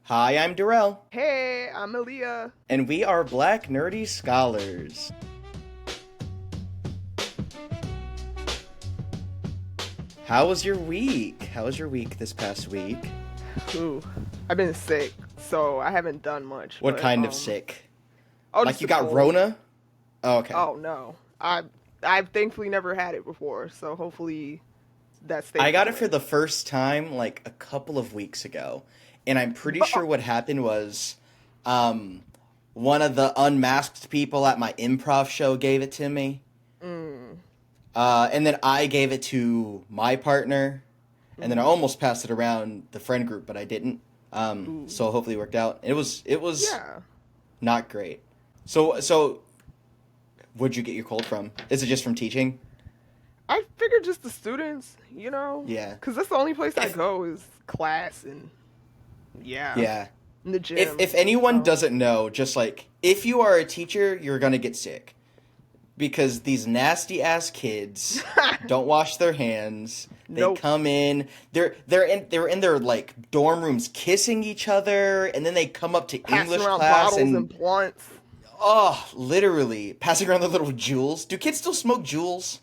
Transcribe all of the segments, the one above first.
Hi, I'm Darrell, Hey, I'm Elia. and we are Black Nerdy Scholars. How was your week? How was your week this past week? Ooh, I've been sick, so I haven't done much. What But kind of sick? oh, Like just you a got cold. Rona? Oh, okay. Oh no, I've thankfully never had it before, so hopefully that I stays got that it for way. the first time like a couple of weeks ago, and I'm pretty But sure what happened was, um, one of the unmasked people at my improv show gave it to me, mm, and then I gave it to my partner, and then I mm, almost passed it around the friend group, but I didn't. ooh, So hopefully it worked out. It was yeah. not great. So where'd you get your cold from? Is it just from teaching? I figured just the students, you know, Yeah. because that's the only place I If go is class and yeah, yeah. in the If gym. anyone So doesn't know, just like if you are a teacher, you're gonna get sick because these nasty ass kids don't wash their hands. They nope, come in, they're in their like dorm rooms kissing each other, and then they come up to passing English around class bottles and and blunts. oh, literally passing around the little jewels. Do kids still smoke jewels?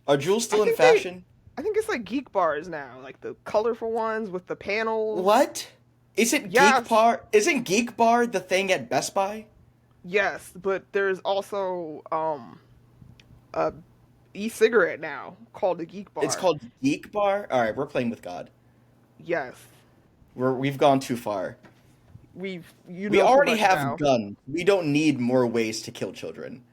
Are jewels I still in think they fashion? I think it's like geek bars now, like the colorful ones with the panels. What? Isn't Geek Yes, Bar? Isn't Geek Bar the thing at Best Buy? yes, but there's also a e-cigarette now called the geek It's bar. called Geek Bar. All right, we're playing with God. Yes, We've gone too far. you We know too already much have now, guns. We don't need more ways to kill children.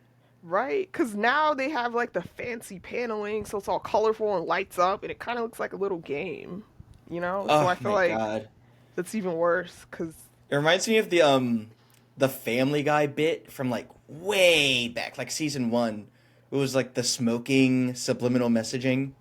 right? Because now they have like the fancy paneling, so it's all colorful and lights up, and it kind of looks like a little game, you know. So Oh I feel my like God. that's even worse. Because It reminds me of the Family Guy bit from like way back, like season one. It was like the smoking subliminal messaging.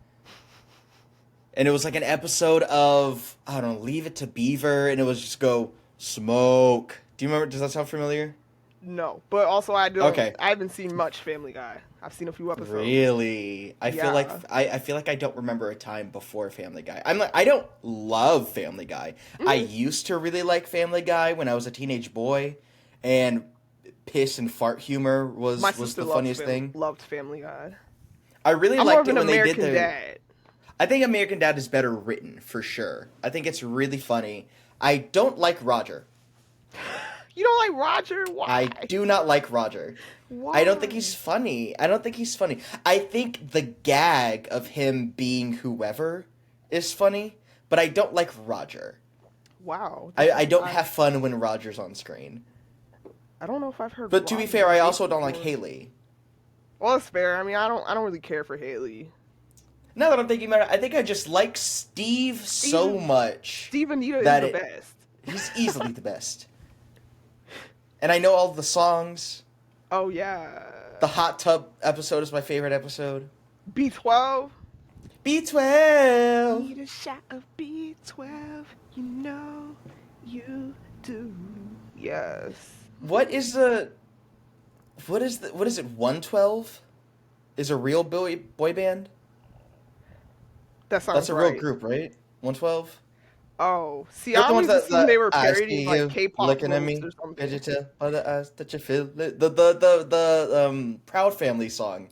And it was like an episode of I don't know, Leave It to Beaver, and it was just go smoke. Do you remember? Does that sound familiar? no, but also Okay, I haven't seen much Family Guy. I've seen a few episodes. really. Yeah. I feel like I don't remember a time before Family Guy. I'm like I don't love Family Guy. I Mhm. used to really like Family Guy when I was a teenage boy, and piss and fart humor My was sister the funniest thing. loved Family Guy. I really I'm more liked of it an when they did American the. Dad. I think American Dad is better written for sure. I think it's really funny. I don't like Roger. You don't like Roger? I Why? do not like Roger. I don't think he's Why? funny. I don't think he's funny. I think the gag of him being whoever is funny, but I don't like Roger. Wow. I don't have fun when Roger's on screen. I don't know if I've heard But to be Roger's fair, I voice also don't like before. Haley. Well, it's fair. I mean, I don't really care for Haley. Now that I'm thinking about it, I think I just like Steve so Steve much Steve Anita is that the best. he's easily the best. And I know all the songs. Oh yeah. The hot tub episode is my favorite episode. B12. B12. Need a shot of B12. You know you do. Yes. What is the what is it 112? Is a real boy band? That That's sounds a real right. group, right? 112? Oh, see, They're I the ones always assumed that they were I parodying see like you K-pop looking at groups me. or Could you something. tell by the eyes that you feel it? The Proud Family song.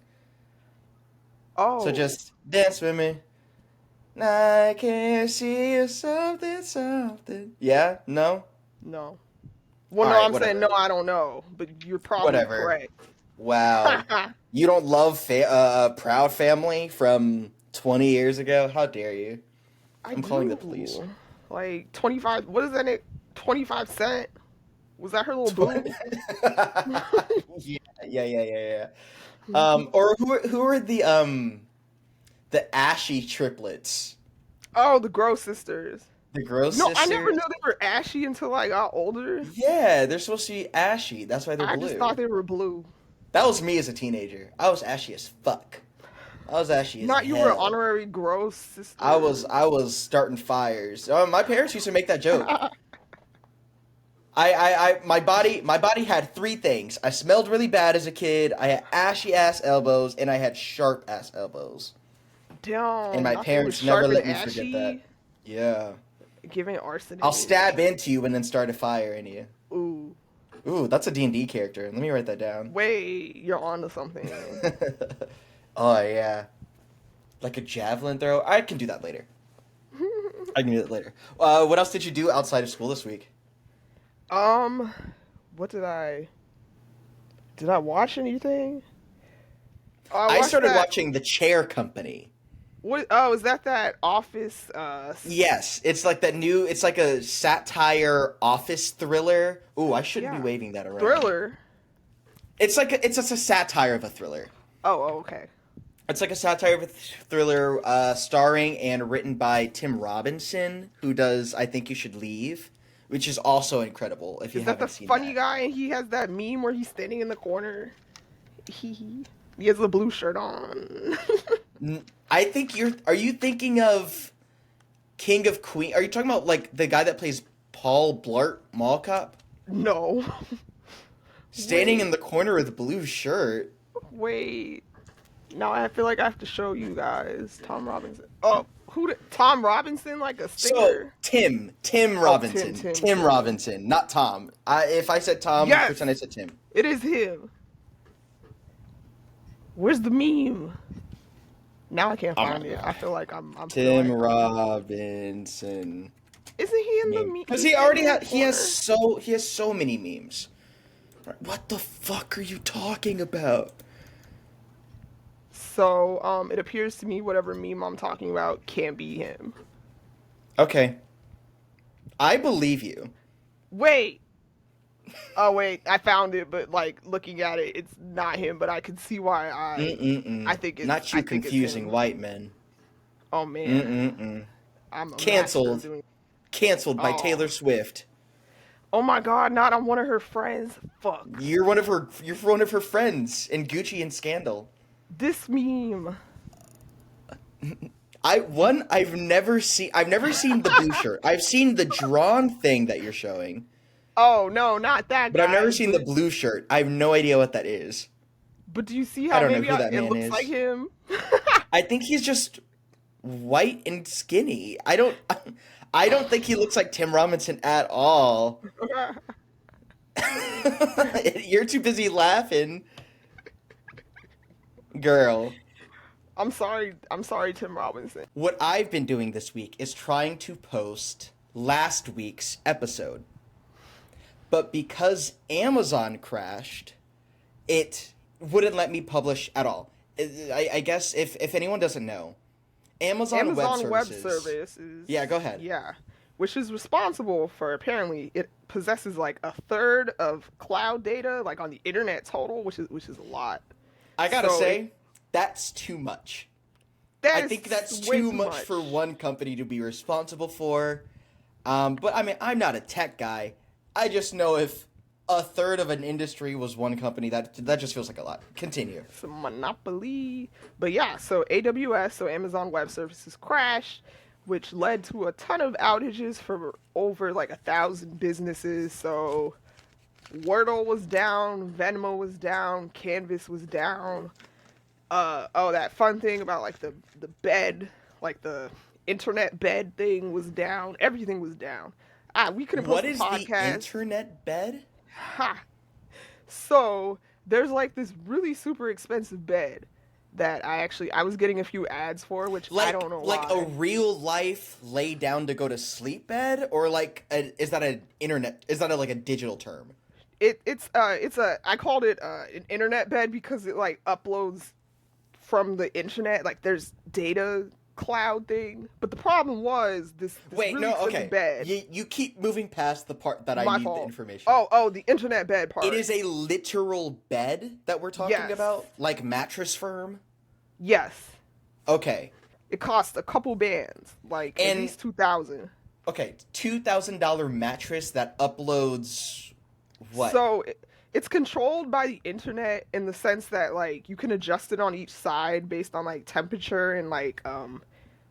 So Oh, just dance with me. I can see you something something. Yeah? No? no. Well, no, Alright, I'm saying whatever. no, I don't know, but you're probably Whatever. correct. Wow. You don't love Proud Family from 20 years ago? How dare you? I I'm calling the police. do. Like 25, what is that? 25 cent? Was that her little Tw- boo? yeah. Or who are the Ashy triplets? Oh, the Gross sisters. The Gross No, I never sisters? knew they were ashy until I got older. Yeah, they're supposed to be ashy. That's why they're I just thought blue. they were blue. That was me as a teenager. I was ashy as fuck. I was ashy as Not you were an hell. honorary Gross sister. I was starting fires. My parents used to make that joke. My body had three things. I smelled really bad as a kid. I had ashy ass elbows, and I had sharp ass elbows. And Damn, my not they were parents never sharp and let me forget that. ashy. Yeah. Giving I'll arsonage. stab into you and then start a fire in you. Ooh. Ooh, that's a D&D character. Let me write that down. Wait, you're onto something. Oh, yeah. Like a javelin throw? I can do that later. I can do that later. What else did you do outside of school this week? um, what did I watch anything? Oh, I I watched started that. watching The Chair Company. What? Oh, is that Office? Yes, it's like that new. It's like a satire office thriller. Ooh, I shouldn't be Yeah, waving that around. thriller. It's like it's just a satire of a thriller. Oh, okay. It's like a satire of a thriller, starring and written by Tim Robinson, who does "I Think You Should Leave," which is also incredible. If you Is that the haven't seen funny that, guy and he has that meme where he's standing in the corner? He has the blue shirt on. I think you're. Are you thinking of King of Queen? Are you talking about like the guy that plays Paul Blart Mall Cop? No. Standing in Wait, the corner with a blue shirt. wait. Now I feel like I have to show you guys Tom Robinson. Oh, Tom Robinson, like a So singer? Tim Oh, Robinson, Tim Tim. Robinson, not Tom. If I said Tom, Yes, pretend I said Tim. it is him. Where's the meme? Now I can't Oh my find it. I god, feel like I'm Tim stealing it from you. Robinson Isn't he in the meme. meme? Because He's he standing already in the had corner. he has so many memes. What the fuck are you talking about? So, it appears to me whatever meme I'm talking about can't be him. Okay, I believe you. Wait. Oh wait, I found it, but like looking at it, it's not him. But I can see why I Mm-mm-mm. think Not I you think it's confusing him. white men. Oh man, Mm-mm-mm. I'm a master of Canceled. doing. Canceled by Oh, Taylor Swift. oh my God, not on one of her friends. Fuck You're one of her friends in Gucci and Scandal. this meme. I've never seen the blue shirt. I've seen the drawn thing that you're showing, Oh no, not that but I've never guy. seen the blue shirt. I have no idea what that is. But do you see I how don't know maybe who that it man looks like is. him? I think he's just white and skinny. I don't think he looks like Tim Robinson at all. You're too busy laughing, girl. I'm sorry, Tim Robinson. What I've been doing this week is trying to post last week's episode. But because Amazon crashed, it wouldn't let me publish at all. I guess if anyone doesn't know, Amazon Web Amazon Web Services. Service is, Yeah, go ahead. yeah, which is responsible for, apparently it possesses like a third of cloud data like on the internet total, which is a lot. I gotta So it say, that's too much. I that think is that's way too too much for much. one company to be responsible for. But I mean, I'm not a tech guy. I just know if a third of an industry was one company, that just feels like a lot. Continue. It's a monopoly. But yeah, so AWS, so Amazon Web Services crashed, which led to a ton of outages for over like 1,000 businesses. So Wordle was down, Venmo was down, Canvas was down. Oh, that fun thing about like the bed, like the internet bed thing was down. Everything was down. We couldn't What post a is the podcast. internet bed? Ha. So there's like this really super expensive bed that I was getting a few ads for, which I don't know Like a why. real life lay down to go to sleep bed, or like is that an internet? Is that like a digital term? It's a I called it an internet bed because it like uploads from the internet, like there's data cloud thing. But the problem was this Wait, really no, expensive okay. bed. You keep moving past the part that I My need the fault. information on. Oh, the internet bed It part. is a literal bed that we're talking Yes. about, like Mattress Firm. Yes. Okay, It cost a couple bands, like at and least 2,000. okay, $2,000 mattress that uploads what? So it's controlled by the internet in the sense that like you can adjust it on each side based on like temperature and like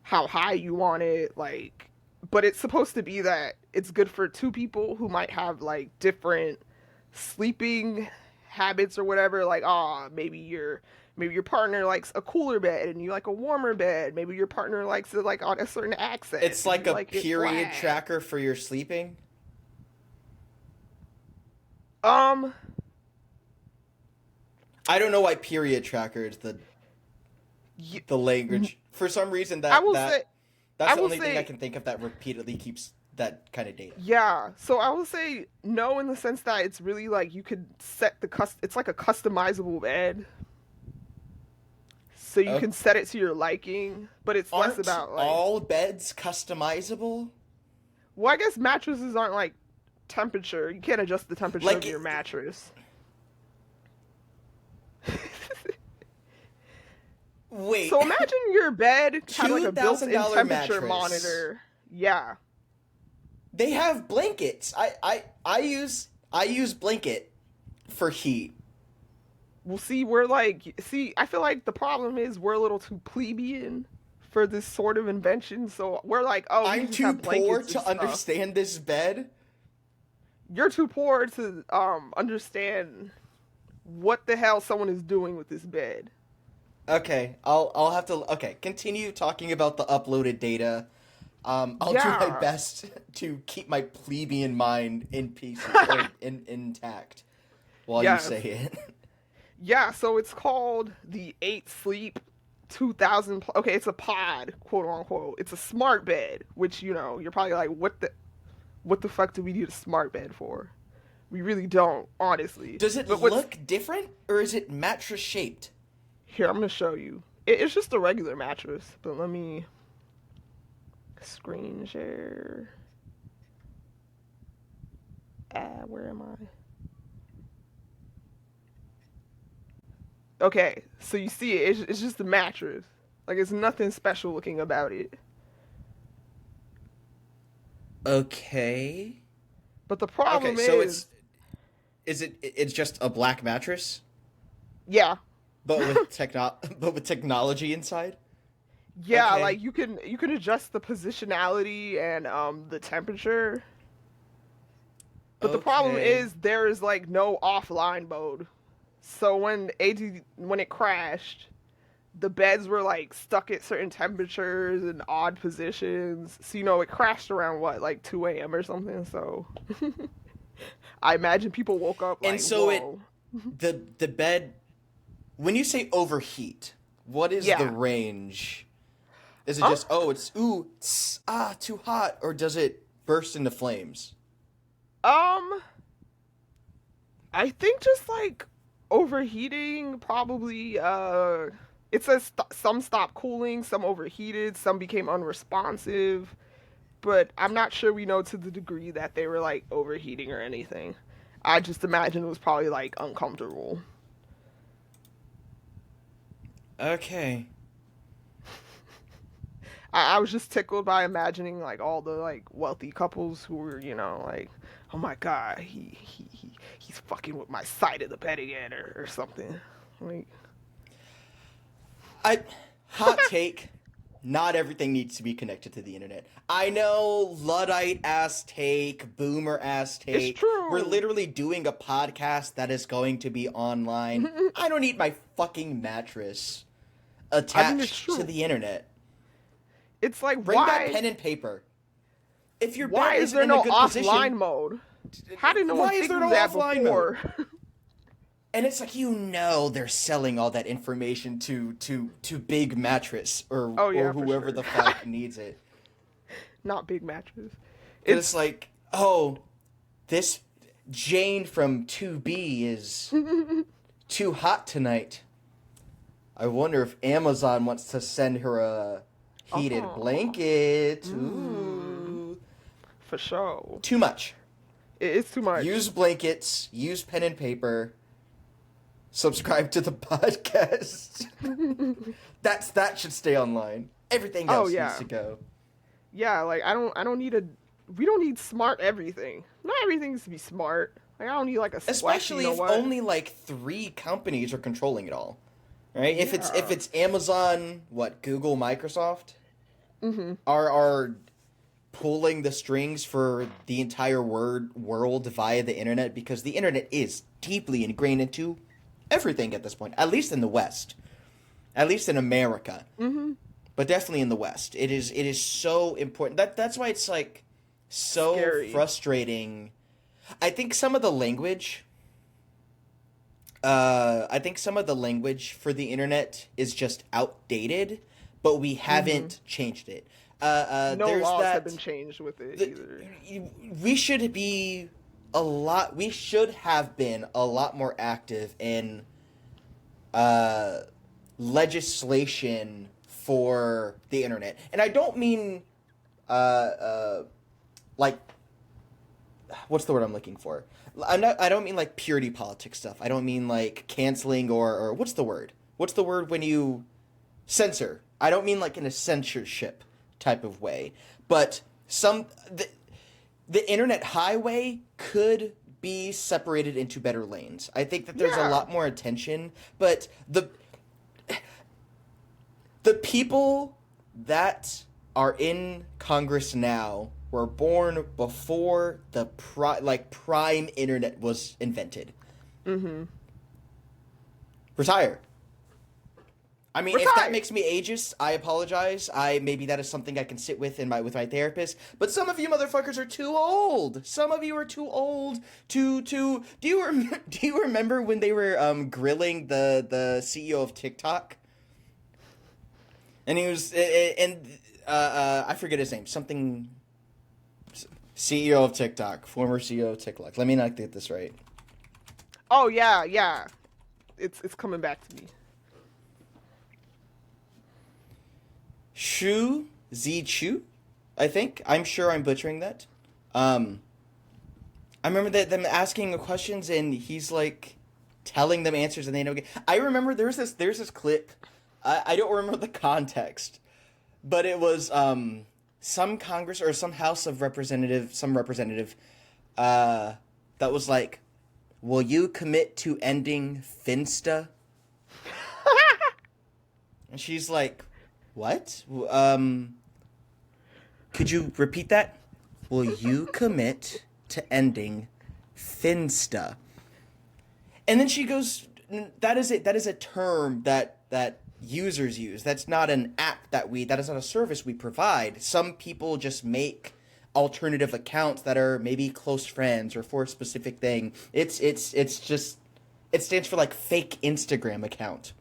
how high you want it, like, but it's supposed to be that it's good for two people who might have like different sleeping habits or whatever, like maybe Maybe your partner likes a cooler bed and you like a warmer bed. Maybe your partner likes it like on a certain accent It's and like you a like it period flat. tracker for your sleeping. Um, I don't know why period tracker is y- the language. For some reason, I will say, that's I the will only thing I say, can think of that repeatedly keeps that kind of data. yeah. So I will say no in the sense that it's really like you could set it's like a customizable bed. So you Oh, can set it to your liking, but it's less aren't about like, all beds customizable? well, I guess mattresses aren't like temperature. You can't adjust the temperature of Like, your mattress. wait, So imagine your bed had like two a thousand built-in dollar temperature mattress. monitor. Yeah. They have blankets. I use blanket for heat. Well, see, we're like, see, I feel like the problem is we're a little too plebeian for this sort of invention. So we're like, oh, we I'm can just too have poor blankets and to stuff. understand this bed. You're too poor to understand what the hell someone is doing with this bed. Okay, I'll have to. Okay, continue talking about the uploaded data. I'll do my Yeah. best to keep my plebeian mind in peace or intact while you Yes. say it. Yeah, so it's called the 8 Sleep 2000. Okay, it's a pod, quote unquote. It's a smart bed, which, you're probably like, what the fuck do we need a smart bed for? We really don't, honestly. Does it But what's look different or is it mattress shaped? here, I'm gonna show you. It's just a regular mattress, but let me screen share. Where am I? Okay, so you see it. It's just a mattress. Like, it's nothing special looking about it. Okay. But the Okay, problem so is, it's just a black mattress, yeah, but with but with technology inside. yeah, Okay. like you can adjust the positionality and the temperature. But the problem Okay. is there is like no offline mode. So when it crashed, the beds were like stuck at certain temperatures and odd positions. So it crashed around what, like 2 a.m. or something. So I imagine people woke up And like, so whoa. the bed, when you say overheat, what is the Yeah. range? Is it Um just, oh, it's too hot, or does it burst into flames? um I think just like overheating probably it says some stopped cooling, some overheated, some became unresponsive, but I'm not sure we know to the degree that they were like overheating or anything. I just imagine it was probably like uncomfortable. Okay. I was just tickled by imagining like all the like wealthy couples who were, like, oh my god, he's fucking with my side of the bed again or something. Like, I hot take. Not everything needs to be connected to the internet. I know, Luddite ass take, boomer ass it's take. We're true. literally doing a podcast that is going to be online. I don't need my fucking mattress I mean, it's attached to true. the internet. It's like, Bring back why pen and paper. If your bed why is isn't there in a no good offline position, mode? How did no one why is think there of no that offline mode? before? And it's like, they're selling all that information to Big Mattress Oh or yeah, for whoever sure. the fuck needs it. Not big matches. Cause it's It's like, oh, this Jane from 2B is too hot tonight. I wonder if Amazon wants to send her a heated oh, blanket. mm, Ooh. for sure. Too much. It's too much. Use blankets, use pen and paper, subscribe to the podcast. That should stay online. Everything Oh else needs yeah, to go. yeah. Like I don't need a. We don't need smart everything. Not everything needs to be smart. Like I don't need like a splash. You Especially know if what? only like 3 companies are controlling it all. Right? If Yeah. it's Amazon, what, Google, Microsoft Mhm. are pulling the strings for the entire world via the internet, because the internet is deeply ingrained into everything at this point, at least in the West. at least in America, Mm-hmm. but definitely in the West. It is so important. That's why it's like so Scary. frustrating. I think some of the language I think some of the language for the internet is just outdated, but we Mm-hmm. haven't changed it. No There's laws have been that. changed with it The, either. we should be a lot. We should have been a lot more active in uh, legislation for the internet, and I don't mean like what's the word I'm looking for? I don't mean like purity politics stuff. I don't mean like canceling or what's the word? What's the word when you censor? I don't mean like in a censorship type of way, but the internet highway could be separated into better lanes. I think that there's a Yeah. lot more attention, but the people that are in Congress now were born before the prime internet was invented. Mm-hmm. Retire. I mean, if that Retire. makes me ageist, I apologize. Maybe that is something I can sit with my therapist. But some of you motherfuckers are too old. Some of you are too old to. Do you remember when they were grilling the CEO of TikTok? And he was I forget his name. Something. CEO of TikTok, former CEO of TikTok. Let me not get this right. Oh yeah, yeah. It's coming back to me. Shu Zichu, I think. I'm sure I'm butchering that. Um, I remember them asking questions and he's like telling them answers and they don't get. I remember there's this clip. I don't remember the context, but it was some Congress or some House of Representative, some representative, uh, that was like, "Will you commit to ending Finsta?" And she's like, "What? Could you repeat that? Will you commit to ending Finsta?" And then she goes, "That is it. That is a term that users use. That's not an app that is not a service we provide. Some people just make alternative accounts that are maybe close friends or for a specific thing. It's just it stands for like fake Instagram account."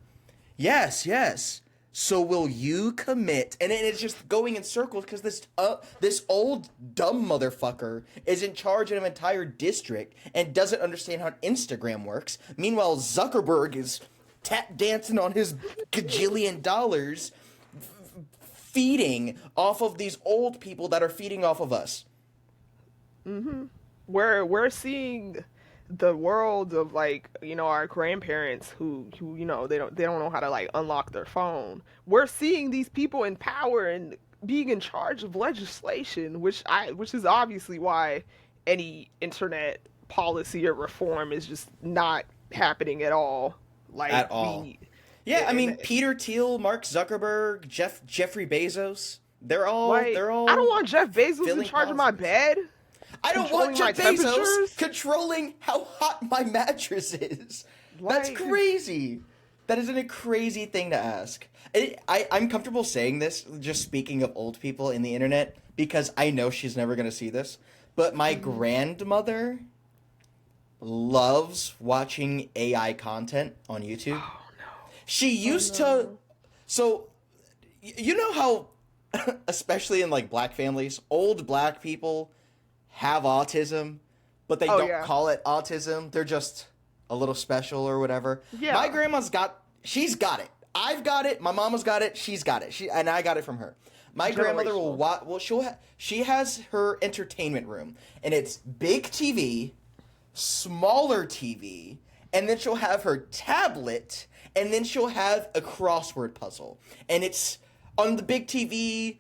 Yes, yes. So will you commit? And it's just going in circles because this old dumb motherfucker is in charge of an entire district and doesn't understand how Instagram works. Meanwhile, Zuckerberg is tap dancing on his gajillion dollars, feeding off of these old people that are feeding off of us. We're seeing the world of like our grandparents who they don't know how to like unlock their phone. We're seeing these people in power and being in charge of legislation, which is obviously why any internet policy or reform is just not happening at all. Like At all. we Yeah, I and mean Peter Thiel, Mark Zuckerberg, Jeffrey Bezos, they're all like they're I don't all want Jeff Bezos in filling charge of my policies. bed, I don't want controlling my Jeff Bezos temperatures. controlling how hot my mattress is. That's Like crazy. That isn't a crazy thing to ask. I'm comfortable saying this, just speaking of old people in the internet, because I know she's never going to see this. But my grandmother loves watching AI content on YouTube. oh no, She oh used to. no. So, you know how, especially in like black families, old black people have autism, but they Oh don't yeah, call it autism. They're just a little special or whatever. My yeah. she's got it. I've got it. My mama's got it. She's got it. And I got it from her. My grandmother will Generational. watch. Well, she has her entertainment room, and it's big TV, smaller TV, and then she'll have her tablet, and then she'll have a crossword puzzle, and it's on the big TV.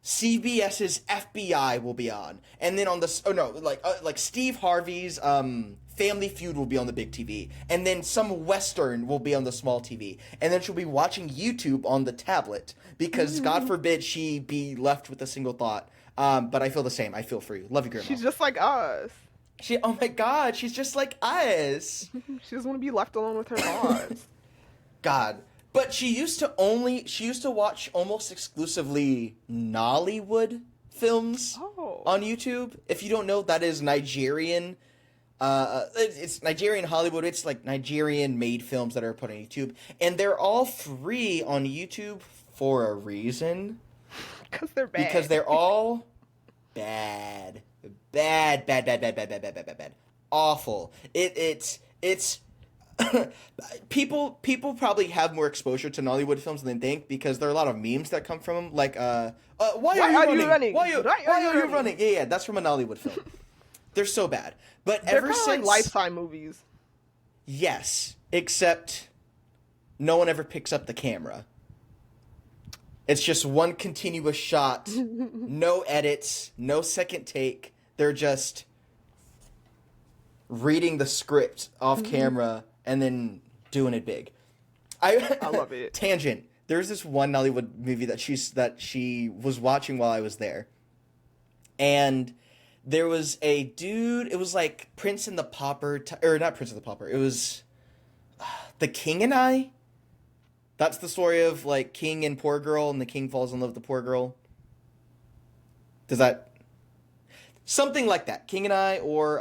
CBS's FBI will be on, and then on the like Steve Harvey's Family Feud will be on the big TV, and then some Western will be on the small TV, and then she'll be watching YouTube on the tablet because God forbid she be left with a single thought. But I feel the same. I feel for you. Love you, Grandma. She's just like us. Oh my God, she's just like us. She doesn't want to be left alone with her thoughts. God. But she used to watch almost exclusively Nollywood films Oh. on YouTube. If you don't know, that is Nigerian. It's Nigerian Hollywood. It's like Nigerian made films that are put on YouTube, and they're all free on YouTube for a reason. Because they're bad. Because they're all bad, bad, bad, bad, bad, bad, bad, bad, bad, bad, bad, awful. It's people probably have more exposure to Nollywood films than they think because there are a lot of memes that come from them. Like, why are you running? Why are you running? Yeah, that's from a Nollywood film. They're so bad. But they're ever since like Lifetime movies. Yes, except no one ever picks up the camera. It's just one continuous shot, no edits, no second take. They're just reading the script off camera and then doing it big. I love it. Tangent. There's this one Nollywood movie that she was watching while I was there. And there was a dude, it was like Prince and the Pauper, or not Prince and the Pauper, it was The King and I. That's the story of, like, king and poor girl, and the king falls in love with the poor girl. Does that... Something like that. King and I, or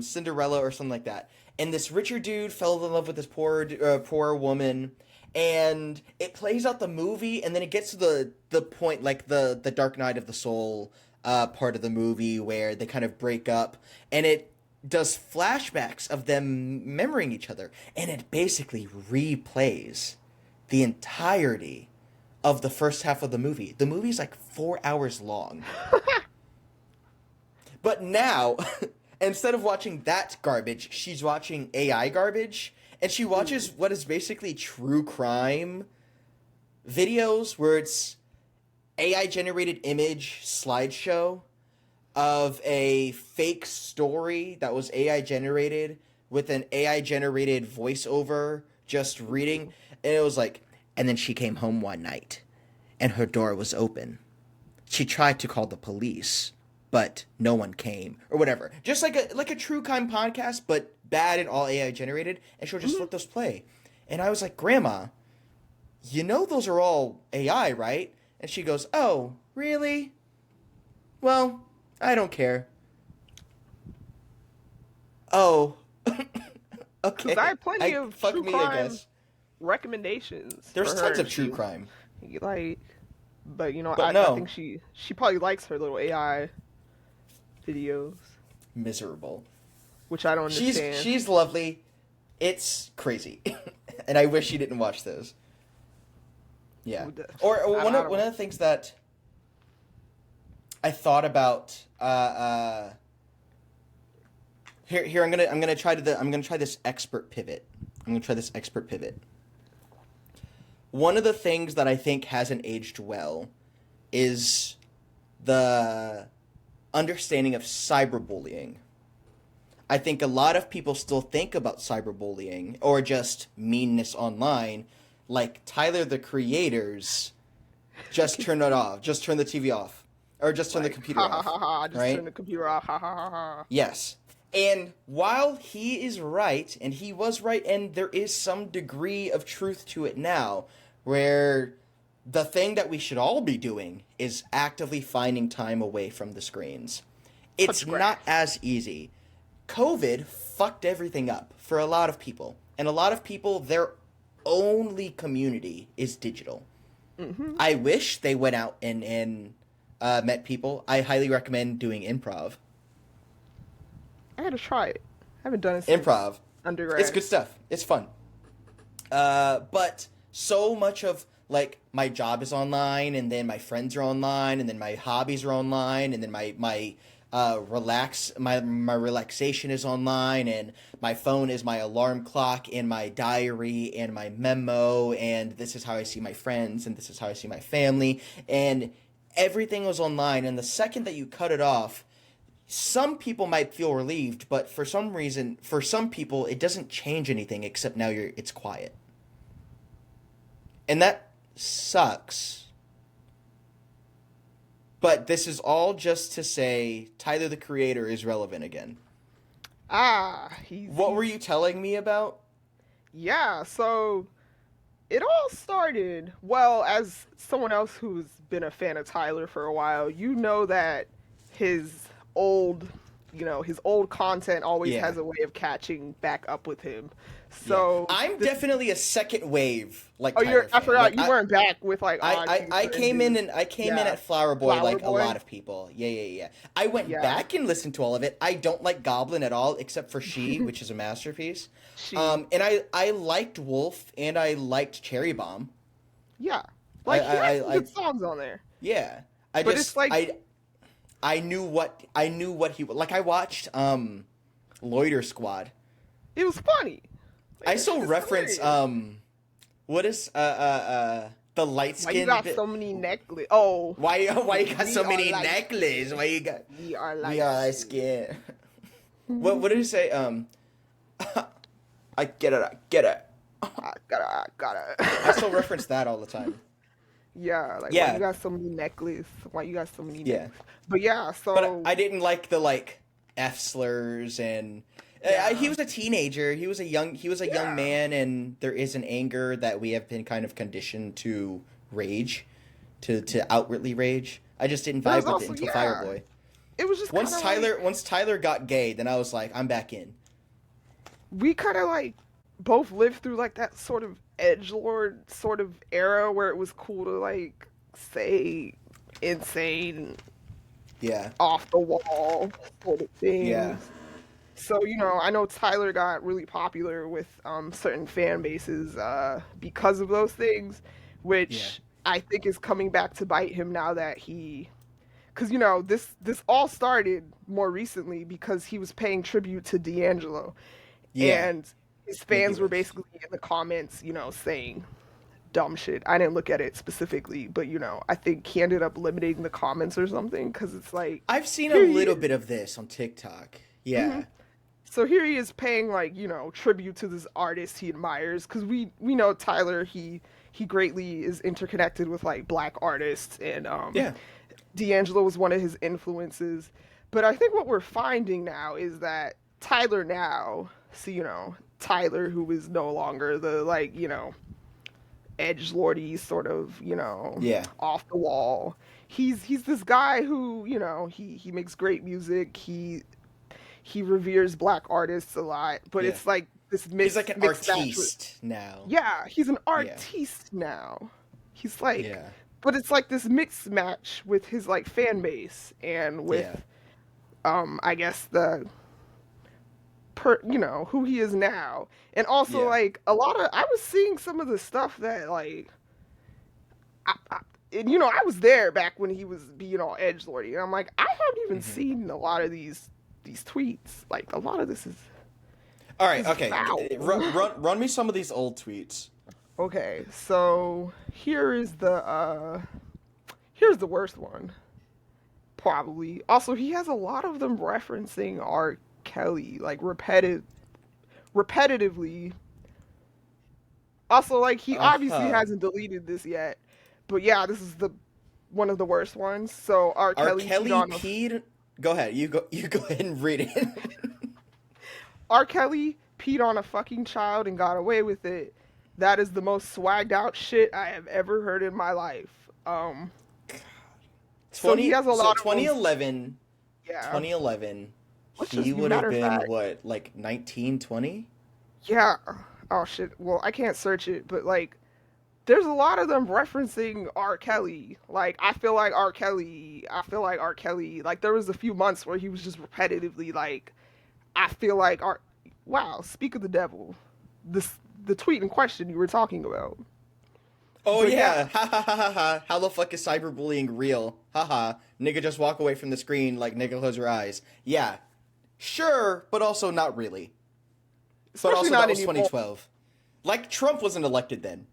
Cinderella, or something like that. And this richer dude fell in love with this poor woman, and it plays out the movie, and then it gets to the point, like, the Dark Night of the Soul part of the movie, where they kind of break up, and it does flashbacks of them remembering each other, and it basically replays the entirety of the first half of the movie. The movie's like 4 hours long. But now, instead of watching that garbage, she's watching AI garbage, and she watches what is basically true crime videos where it's AI-generated image slideshow of a fake story that was AI-generated with an AI-generated voiceover just reading. And it was like, and then she came home one night, and her door was open. She tried to call the police, but no one came, or whatever. Just like a true crime podcast, but bad and all AI generated, and she'll just let those play. And I was like, Grandma, you know those are all AI, right? And she goes, oh, really? Well, I don't care. Oh, okay. Because I have plenty of true crime I guess. recommendations. There's for her. tons of true crime. Like, but you know, But I think she probably likes her little AI videos. Miserable. Which I don't understand. She's lovely. It's crazy. And I wish she didn't watch those. Yeah. Or one of the things that I thought about here I'm gonna try this expert pivot. One of the things that I think hasn't aged well is the understanding of cyberbullying. I think a lot of people still think about cyberbullying or just meanness online like Tyler the Creator's just turn it off, just turn the TV off, or just turn the computer off. Just turn the computer off. Ha ha ha ha. Yes. And while he is right, and he was right, and there is some degree of truth to it now, where the thing that we should all be doing is actively finding time away from the screens. It's not as easy. COVID fucked everything up for a lot of people. And a lot of people, their only community is digital. Mm-hmm. I wish they went out and met people. I highly recommend doing improv. I gotta try it. I haven't done it since improv. Undergrad. It's good stuff. It's fun. But so much of, like, my job is online, and then my friends are online, and then my hobbies are online, and then my relaxation is online, and my phone is my alarm clock, and my diary, and my memo, and this is how I see my friends, and this is how I see my family, and everything was online. And the second that you cut it off, some people might feel relieved, but for some reason, for some people, it doesn't change anything except now it's quiet. And that sucks. But this is all just to say Tyler the Creator is relevant again. What were you telling me about? Yeah, so It all started, well, as someone else who's been a fan of Tyler for a while, you know that his old, his old content always Yeah. has a way of catching back up with him. Yeah, So I'm this, definitely a second wave like oh, Tyler I fan. forgot Like you weren't back with like I Odd came in and his, and I came in yeah, at Flower Boy Flower like a Boy. lot of people. Yeah, yeah, yeah. I went Yeah, back and listened to all of it. I don't like Goblin at all, except for She, which is a masterpiece. she, And I liked Wolf and I liked Cherry Bomb. yeah, I like he I has I, some I good songs on there, yeah. I but it's just like I knew what he like. I watched Loiter Squad. it was funny. I It's still just reference hilarious. what is the light Why you skinned got bit. so many necklace? Oh, Why you got we so are many light necklaces? Why skinned. you got We are we light are light skinned. skin? What did he say? I get it, I get it. I gotta. I still reference that all the time. Yeah, like why you Yeah, got so many necklace? Why you got so many yeah. necklace? But yeah, But so I didn't like the like F slurs and he yeah, was a teenager. He was a young yeah. man, and there is an anger that we have been kind of conditioned to rage, to outwardly rage. I just didn't There was vibe with it also until yeah, Fireboy. it was just kind of like Once Tyler got gay, then I was like, I'm back in. we kind of like both lived through like that sort of edge lord sort of era where it was cool to like say insane, Yeah, off the wall sort of yeah, things. So, I know Tyler got really popular with certain fan bases because of those things, yeah, which I think is coming back to bite him now that because this all started more recently because he was paying tribute to D'Angelo, yeah. and his Yeah, he fans were was. basically in the comments, saying dumb shit. I didn't look at it specifically, but I think he ended up limiting the comments or something because it's like I've seen a here he little is. bit of this on TikTok. Mhm. Yeah, So here he is paying like tribute to this artist he admires because we know Tyler he greatly is interconnected with like black artists and yeah, D'Angelo was one of his influences. But I think what we're finding now is that Tyler now, so Tyler who is no longer the like edge lordy sort of yeah, off the wall. He's this guy who he makes great music. He reveres black artists a lot, but yeah. it's like this He's like an mixed match with artiste now. yeah, he's an Yeah, artiste now. He's like yeah, but it's like this mixed match with his like fan base and with yeah, I guess the who he is now. And also yeah. like a lot of I was seeing some of the stuff that like I and I was there back when he was being all edge lordy, and I'm like, I haven't even Hmm. seen a lot of these tweets. Like a lot of All right, this is okay. foul. Run me some of these old tweets. Okay, so here's the worst one. Probably. Also, he has a lot of them referencing R. Kelly, like repetitively. Also, like he Uh obviously huh. hasn't deleted this yet. But yeah, this is the one of the worst ones. So R. R. Kelly peed Kelly on a peed. Go ahead. You go ahead and read it. R. Kelly peed on a fucking child and got away with it. That is the most swagged out shit I have ever heard in my life. So he has a So lot of those. 2011, Yeah. 2011. Let's He just would have matter of been fact. what, like 19, 20? Yeah. Oh shit. Well, I can't search it, but like, there's a lot of them referencing R. Kelly. Like, I feel like R. Kelly. I feel like R. Kelly. Like, there was a few months where he was just repetitively like, I feel like R. Wow. Speak of the devil. This the tweet in question you were talking about. Oh But yeah, yeah, ha ha ha ha ha. How the fuck is cyberbullying real? Haha. Nigga just walk away from the screen like nigga close your eyes. Yeah, sure, but also not really. But especially also that not was anymore. 2012. Like Trump wasn't elected then.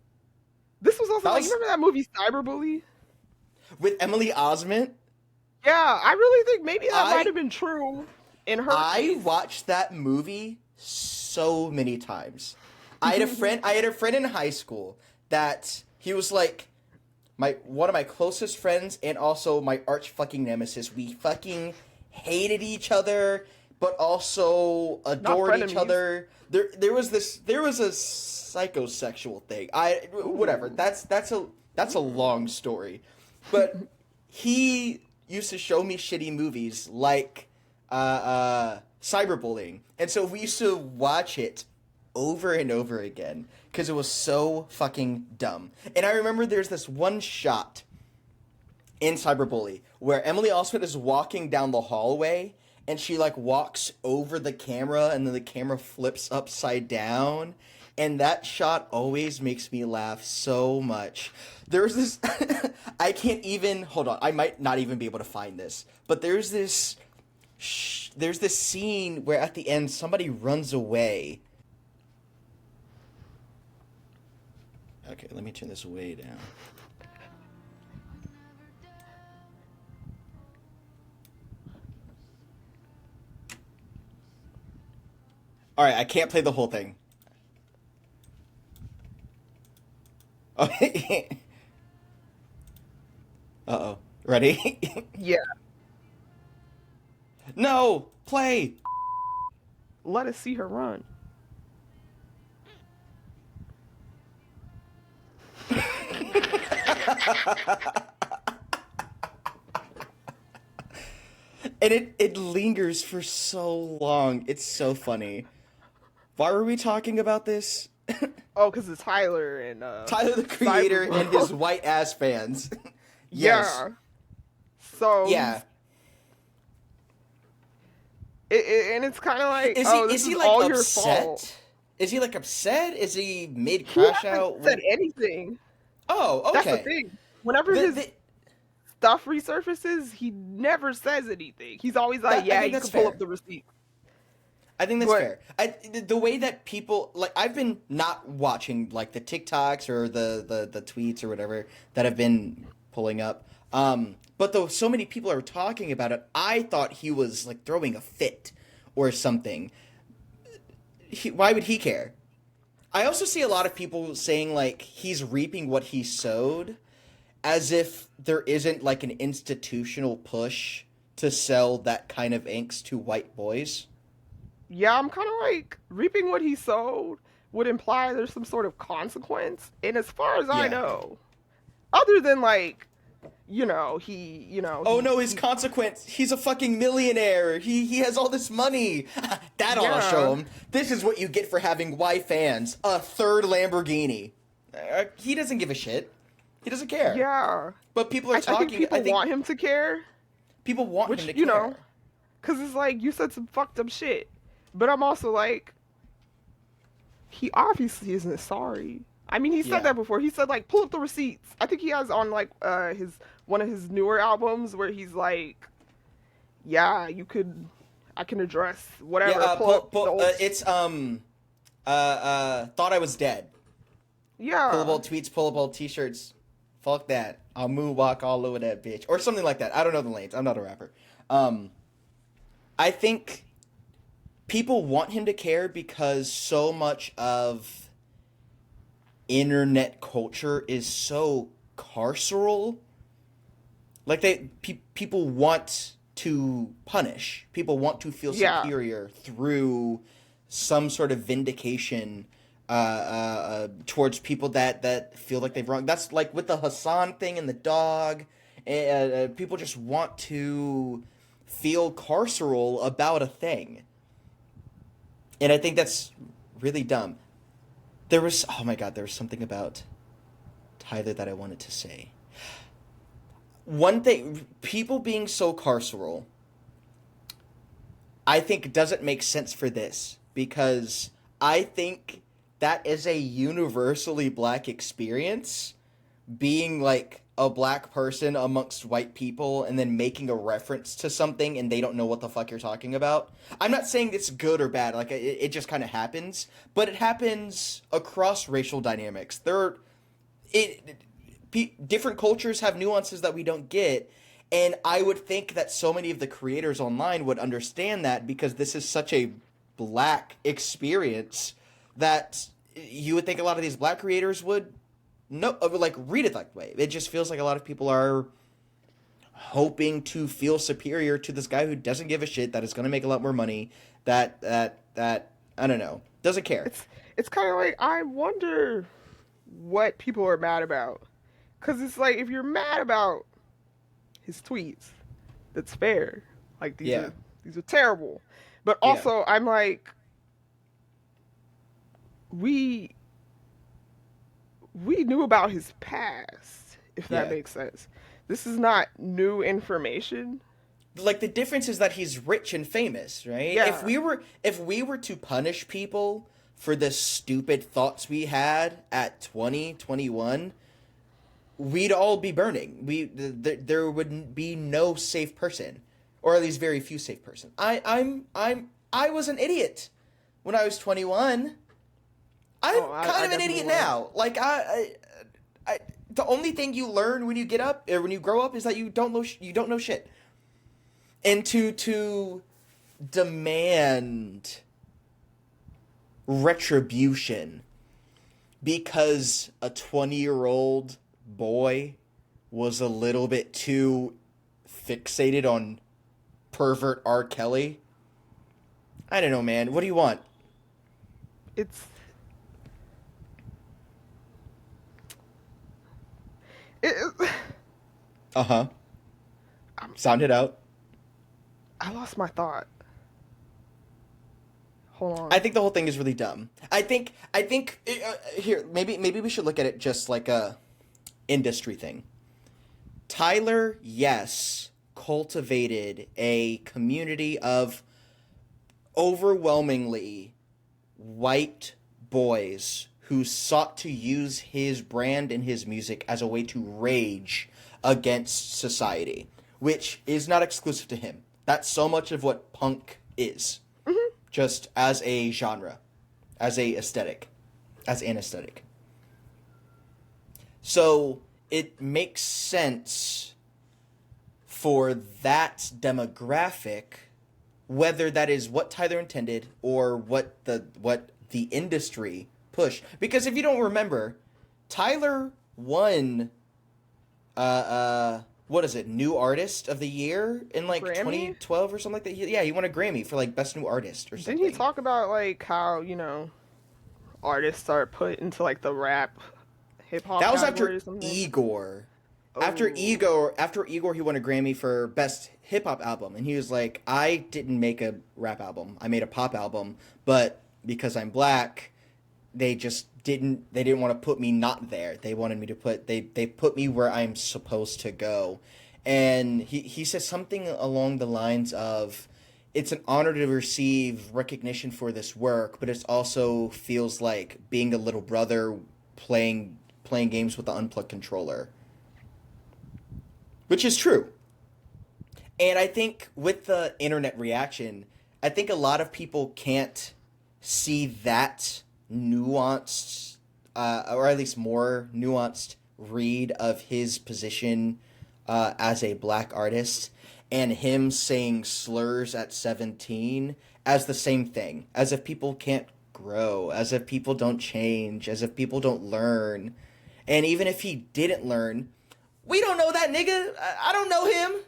This was also That like, you was remember that movie Cyberbully? with Emily Osment. Yeah, I really think maybe that might I have been true in her I case. watched that movie so many times. I had a friend in high school that he was like my one of my closest friends and also my arch fucking nemesis. We fucking hated each other, but also Not adored each frenemies. other. There was a psychosexual thing. I whatever. Ooh. That's a long story, but he used to show me shitty movies like cyberbullying, and so we used to watch it over and over again because it was so fucking dumb. And I remember there's this one shot in Cyberbully where Emily Osment is walking down the hallway and she like walks over the camera and then the camera flips upside down, and that shot always makes me laugh so much. There's this I can't even hold on. I might not even be able to find this. But there's this scene where at the end somebody runs away. Okay, let me turn this way down. All right, I can't play the whole thing. Okay. Uh-oh. Ready? Yeah. No! Play! Let us see her run. And it lingers for so long. It's so funny. Why were we talking about this? Oh, because it's Tyler and Tyler the Creator and his Cyberbully. white ass fans. Yes. Yeah. So Yeah. and it's kind of like, Is he oh, is this he is like all your fault. upset? Is he like upset? Is he made He crash hasn't out? said anything. Oh, That's the okay. thing. Whenever The, his the, stuff resurfaces, he never says anything. He's always like, I "Yeah, think you that's can pull fair. up the receipt." I think that's But fair. The way that people like I've been not watching like the TikToks or the tweets or whatever that have been pulling up. But though so many people are talking about it, I thought he was like throwing a fit or something. Why would he care? I also see a lot of people saying like he's reaping what he sowed, as if there isn't like an institutional push to sell that kind of inks to white boys. yeah, I'm kind of like reaping what he sowed would imply there's some sort of consequence. And as far as I Yeah. know, other than like, Oh no, his he consequence. He's a fucking millionaire. He has all this money. That ought to show yeah, him. This is what you get for having white fans. A third Lamborghini. He doesn't give a shit. He doesn't care. yeah. But people are I think talking. I people think want him to care, people want him which to care. because it's like you said some fucked up shit. But I'm also like, he obviously isn't sorry. I mean, he said Yeah. that before. He said like, pull up the receipts. I think he has on like his one of his newer albums where he's like, yeah, I can address Yeah. whatever. Pull up the old, It's thought I was dead. yeah, Pullable tweets, pullable t-shirts. Fuck that. I'll moonwalk all over that bitch. Or something like that. I don't know the lanes. I'm not a rapper. Um, I think people want him to care because so much of internet culture is so carceral. Like people want to punish. People want to feel yeah, superior through some sort of vindication towards people that feel like they've wronged. That's like with the Hassan thing and the dog. People just want to feel carceral about a thing, and I think that's really dumb. There was oh my god, there was something about Tyler that I wanted to say. One thing, people being so carceral, I think doesn't make sense for this because I think that is a universally black experience, being like a black person amongst white people and then making a reference to something and they don't know what the fuck you're talking about. I'm not saying it's good or bad, like it just kind of happens, but it happens across racial dynamics. Different cultures have nuances that we don't get, and I would think that so many of the creators online would understand that because this is such a black experience that you would think a lot of these black creators would like read it that way. It just feels like a lot of people are hoping to feel superior to this guy who doesn't give a shit, that is going to make a lot more money, that I don't know, doesn't care. it's it's kind of like I wonder what people are mad about. Cause it's like if you're mad about his tweets, that's fair. Like Yeah. these are terrible. But Yeah. also I'm like we we knew about his past, if that Yeah. makes sense. This is not new information. Like the difference is that he's rich and famous, right? Yeah. If we were to punish people for the stupid thoughts we had at 20, 21, we'd all be burning. There would be no safe person, or at least very few safe person. I was an idiot when I was 21. I'm kind of an idiot now. Like I the only thing you learn when you get up or when you grow up is that you don't know shit. And to demand retribution because a 20-year-old boy was a little bit too fixated on pervert R. Kelly. I don't know, man. What do you want? It's it, Uh-huh. Sound it out. I lost my thought. Hold on. I think the whole thing is really dumb. I think here maybe we should look at it just like a industry thing. Tyler, yes, cultivated a community of overwhelmingly white boys who sought to use his brand and his music as a way to rage against society, which is not exclusive to him. That's so much of what punk is. Mm-hmm. Just as a genre, as a aesthetic, as an aesthetic. So it makes sense for that demographic, whether that is what Tyler intended or what the industry pushed. Because if you don't remember, Tyler won what is it, New Artist of the Year in like Grammy? 2012 or something like that. Yeah, he won a Grammy for like Best New Artist or something. Didn't he talk about like how, artists are put into like the rap hip hop That was category after or something? Igor. Oh. After Igor, he won a Grammy for Best Hip Hop Album, and he was like, "I didn't make a rap album. I made a pop album, but because I'm black, they just didn't. They didn't want to put me not there. They wanted me to put they put me where I'm supposed to go." And he says something along the lines of, "It's an honor to receive recognition for this work, but it also feels like being a little brother playing games with the unplugged controller." Which is true. And I think with the internet reaction, I think a lot of people can't see that nuanced, or at least more nuanced read of his position as a black artist, and him saying slurs at 17 as the same thing. As if people can't grow, as if people don't change, as if people don't learn. And even if he didn't learn, we don't know that nigga. I don't know him.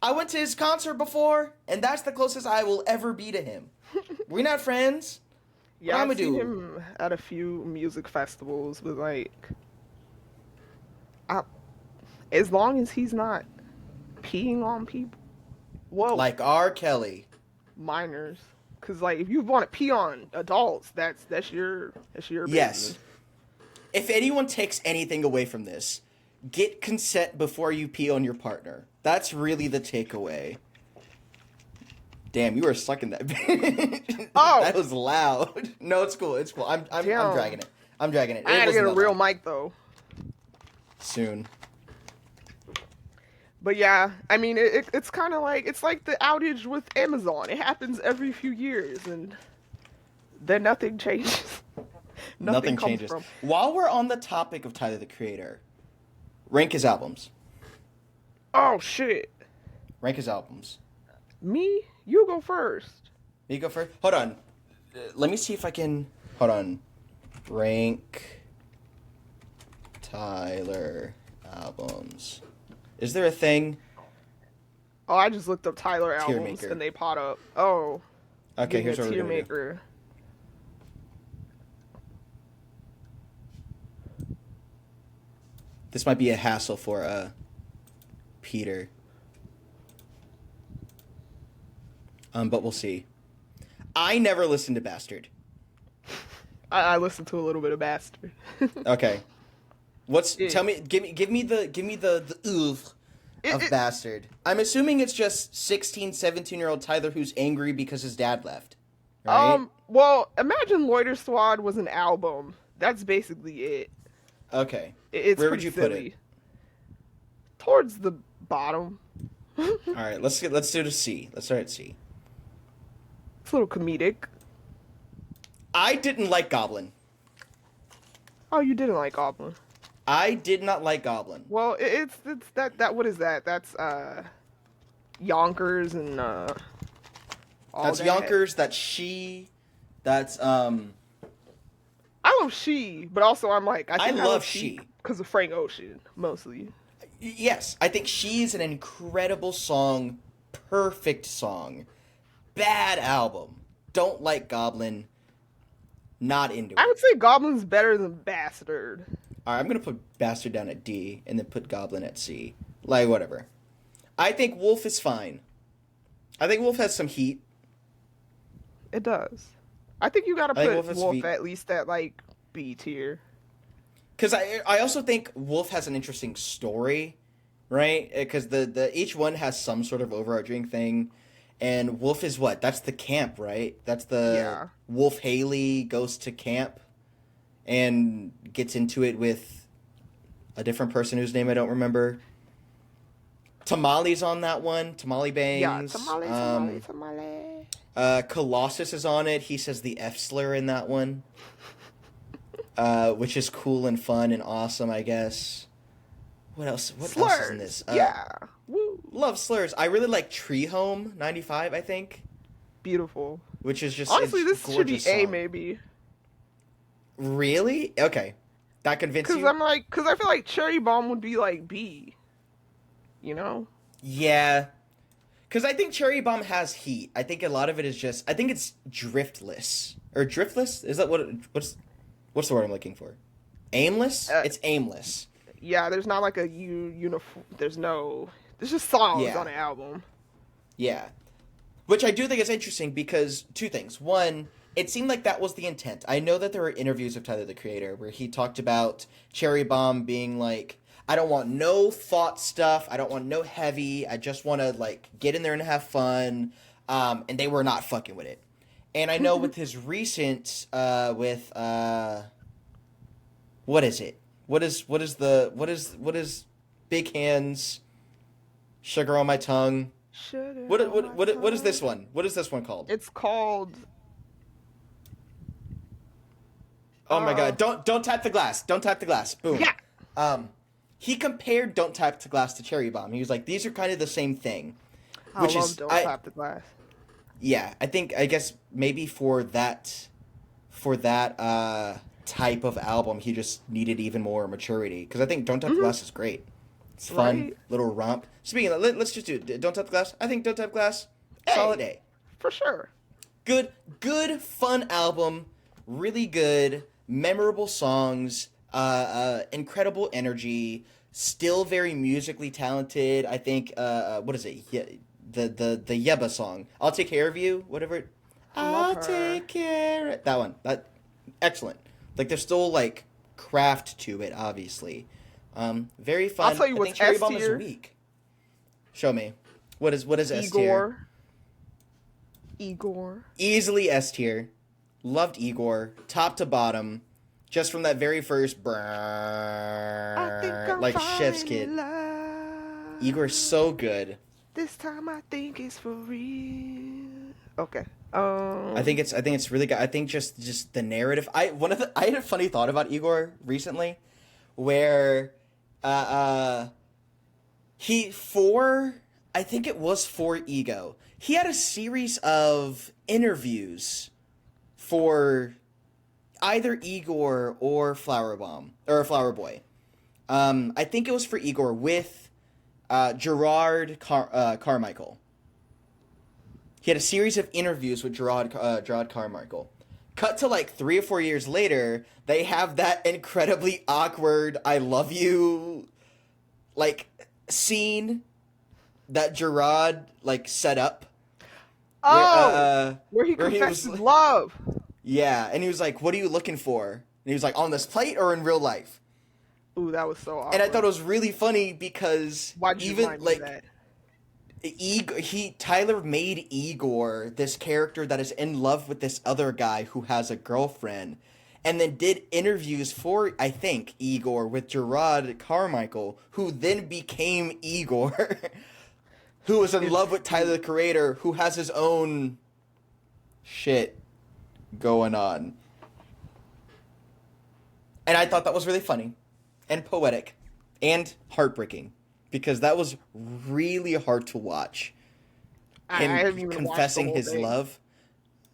I went to his concert before, and that's the closest I will ever be to him. We're not friends. Yeah, I'ma I've seen do? him at a few music festivals, but like, I, as long as he's not peeing on people, well, Like R. Kelly. minors, because like if you want to pee on adults, that's your business. Yes. If anyone takes anything away from this, get consent before you pee on your partner. That's really the takeaway. Damn, you were sucking that. Oh, That was loud. No, it's cool. It's cool. I'm Damn. dragging it. I'm dragging it. I gotta get a wasn't that real loud. mic though. Soon. But yeah, I mean, it's kind of like it's like the outage with Amazon. It happens every few years, and then nothing changes. Nothing comes changes. from. While we're on the topic of Tyler the Creator, rank his albums. Oh shit! Rank his albums. Me? You go first. Me go first? Hold on. Let me see if I can. Hold on. Rank Tyler albums. Is there a thing? Oh, I just looked up Tyler Tier albums maker. and they pot up. Oh, Okay, give me here's a what we're tier gonna do. maker. This might be a hassle for Peter. But we'll see. I never listened to Bastard. I listened to a little bit of Bastard. Okay. it, Tell me, give me the oeuvre it, of it, Bastard. I'm assuming it's just 16, 17-year-old Tyler who's angry because his dad left. Right? well, imagine Loiter Squad was an album. That's basically it. Okay. It's Where would pretty you silly. put it? Towards the bottom. All right, let's do it a C. Let's start at C. It's a little comedic. I didn't like Goblin. Oh, you didn't like Goblin. I did not like Goblin. Well, it's that what is that? That's Yonkers and all That's that. Yonkers. That's She. That's I love She, but also I'm like I think I love She because of Frank Ocean mostly. Yes, I think She's an incredible song. Perfect song. Bad album. Don't like Goblin. Not into it. I would say Goblin's better than Bastard. All right, I'm gonna put Bastard down at D and then put Goblin at C. Like whatever. I think Wolf is fine. I think Wolf has some heat. It does. I think you gotta I think put Wolf Wolf is at least at like B tier. Because I also think Wolf has an interesting story, right? Because the each one has some sort of overarching thing, and Wolf is what? That's the camp, right? That's the Yeah. Wolf Haley goes to camp, and gets into it with a different person whose name I don't remember. Tamale's on that one. Tamale Bangs. Yeah, tamale. Colossus is on it. He says the F slur in that one. Which is cool and fun and awesome, I guess. What else? What Slurs. else is in this? Yeah. Woo. Love Slurs. I really like Tree Home 95, I think. Beautiful. Which is just Honestly, it's this should be gorgeous A song. maybe. Really? Okay. That convinced Because you? because I feel like Cherry Bomb would be like B. You know? Yeah. Because I think Cherry Bomb has heat. I think a lot of it is just... I think it's driftless. Or driftless? Is that what's the word I'm looking for? Aimless? It's aimless. Yeah, there's not like a uniform. There's just songs Yeah. on an album. Yeah. Which I do think is interesting because two things. One, it seemed like that was the intent. I know that there were interviews of Tyler, the Creator, where he talked about Cherry Bomb being like, I don't want no thought stuff. I don't want no heavy. I just want to, like, get in there and have fun. And they were not fucking with it. And I know with his recent, what is it? What is Big Hands, Sugar on My Tongue? What is this one? What is this one called? It's called. Oh my god! Don't tap the glass! Don't tap the glass! Boom. Yeah. He compared "Don't Tap the Glass" to "Cherry Bomb." He was like, "These are kind of the same thing." Don't tap the glass. Yeah, I guess maybe for that type of album, he just needed even more maturity. Because I think "Don't Tap the Glass" is great. It's fun, Right. little romp. Speaking of, let's just do "Don't Tap the Glass." I think "Don't Tap the Glass" solid A. For sure. Good, fun album. Really good, memorable songs. Incredible energy. Still very musically talented. I think. What is it? Yeah, the Yeba song. "I'll Take Care of You." Whatever. Love her. Take care. That one. That excellent. Like there's still like craft to it, obviously. Very fun. I'll tell you I what's think Cherry S Bomb is tier. weak. Show me. What is S tier? Igor. Easily S tier. Loved Igor, top to bottom, just from that very first I think I'm like Chef's falling Kid. in love. Igor's so good. This time I think it's for real. Okay. I think it's really good. I think just the narrative. I had a funny thought about Igor recently, where I think it was for Ego. He had a series of interviews for either Igor or Flower Bomb or Flower Boy. I think it was for Igor with Gerard Carmichael. He had a series of interviews with Gerard Carmichael. cut to like 3 or 4 years later, they have that incredibly awkward "I love you" like scene that Gerard like set up where Oh, where he where he was confesses love. yeah, and he was like, "What are you looking for?" And he was like, "On this plate or in real life?" Ooh, that was so And I thought awkward. it was really funny because Why'd you even remind me of like that? Tyler made Igor this character that is in love with this other guy who has a girlfriend, and then did interviews for I think Igor with Gerard Carmichael, who then became Igor, who was in It's love with Tyler the Creator, who has his own shit going on. And I thought that was really funny and poetic and heartbreaking because that was really hard to watch. I Him haven't even watched the confessing whole his thing. love.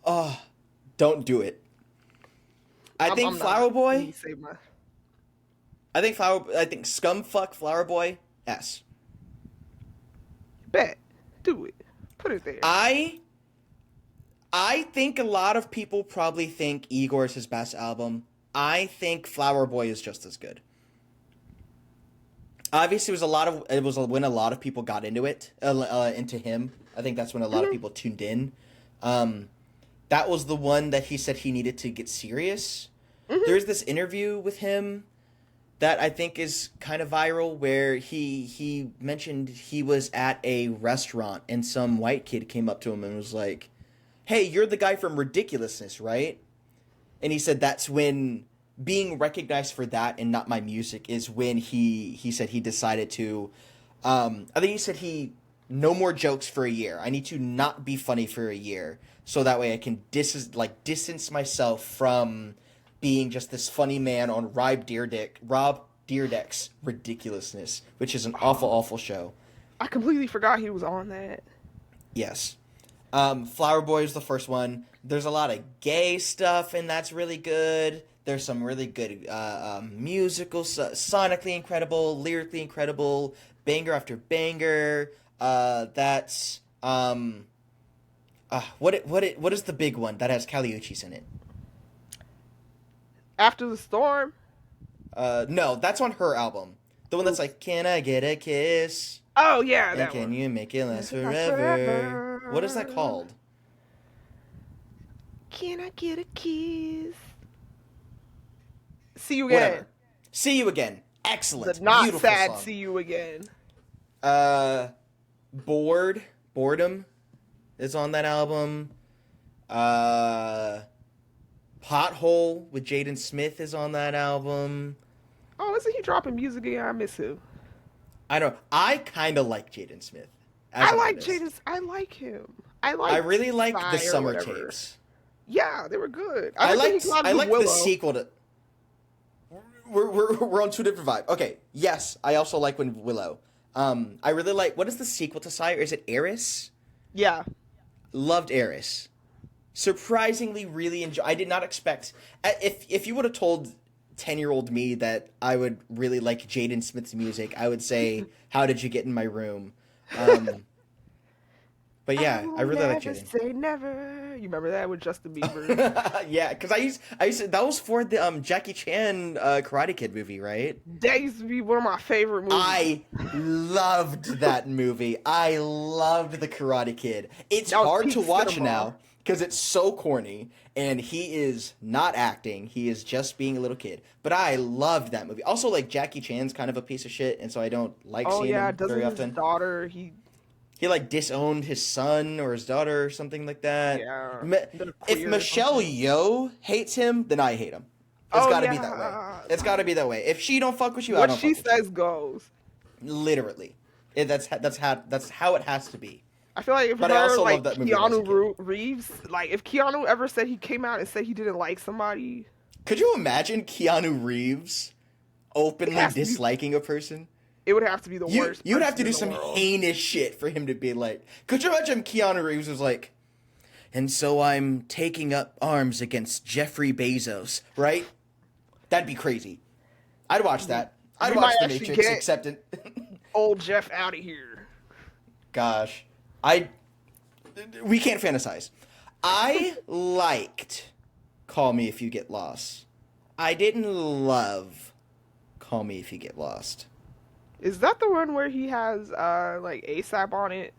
Oh, don't do it. I think I'm not. Flower Let me Boy. save my. I think Scumfuck Flower Boy. S. Bet. Do it. Put it there. I think a lot of people probably think Igor is his best album. I think Flower Boy is just as good. Obviously, it was when a lot of people got into it, into him. I think that's when a lot of Mhm. people tuned in. Um, that was the one that he said he needed to get serious. Mhm. There's this interview with him that I think is kind of viral where he mentioned he was at a restaurant and some white kid came up to him and was like, "Hey, you're the guy from Ridiculousness, right?" And he said that's when being recognized for that and not my music is when he said he decided to I think he said he no more jokes for a year. I need to not be funny for a year so that way I can distance myself from being just this funny man on Rob Deerdeck's Ridiculousness, which is an awful Oh, awful show. I completely forgot he was on that. Yes. Flower Boy is the first one. There's a lot of gay stuff, and that's really good. There's some really good musical, sonically incredible, lyrically incredible, banger after banger. That's what is the big one that has Caliuchis in it? After the storm. No, that's on her album. The one that's Oops. like, "Can I get a kiss? Oh yeah, And that can one. you make it last If it lasts forever?" What is that forever. called? Can I get a kiss? See you again. Whatever. See You Again. The Excellent. not Beautiful sad song. see you again. Uh, Boredom is on that album. Uh, Pothole with Jaden Smith is on that album. Oh, isn't he dropping music again? I miss him. I don't. I kind of like Jaden Smith as I an like artist. Jada's. I like him. I I liked really like the Sigh or summer whatever. tapes. Yeah, they were good. I like when he I collabed with liked the Willow. sequel to. We're on two different vibes. Okay, yes, I also like when Willow. I really like. What is the sequel to Sire? Is it Eris? Yeah. Loved Eris. Surprisingly, really enjoy. I did not expect. If you would have told 10-year-old me that I would really like Jaden Smith's music, I would say, "How did you get in my room?" Um, but I yeah, I will really like never Jaden. say never. You remember that with Justin Bieber? Yeah, because I used to, that was for the Jackie Chan Karate Kid movie, right? That used to be one of my favorite movies. I loved that movie. I loved the Karate Kid. It's That was hard to peak watch cinema. now because it's so corny, and he is not acting. He is just being a little kid. But I loved that movie. Also, like Jackie Chan's kind of a piece of shit, and so I don't like Oh seeing yeah, him doesn't very his often. daughter? He He like disowned his son or his daughter or something like that. yeah, they're If queer or Michelle something. Yeoh hates him, then I hate him. It's Oh got to be that way. yeah, It's got to be that way. If she don't fuck with you, I what don't she fuck with you. says goes. Literally, that's how it has to be. I feel like if But I her also like love that movie when I was a kid. Reeves, like if Keanu ever said he came out and said he didn't like somebody, Could you imagine Keanu Reeves it openly has to be. disliking a person? It would have to be the worst You'd have person to do in the some world. heinous shit for him to be like. Could you imagine Keanu Reeves was like, and so I'm taking up arms against Jeffrey Bezos, right? That'd be crazy. I'd watch that. I'd We watch might The actually Matrix, get except it. old Jeff out of here. Gosh, we can't fantasize. I liked Call Me If You Get Lost. I didn't love Call Me If You Get Lost. Is that the one where he has like ASAP on it?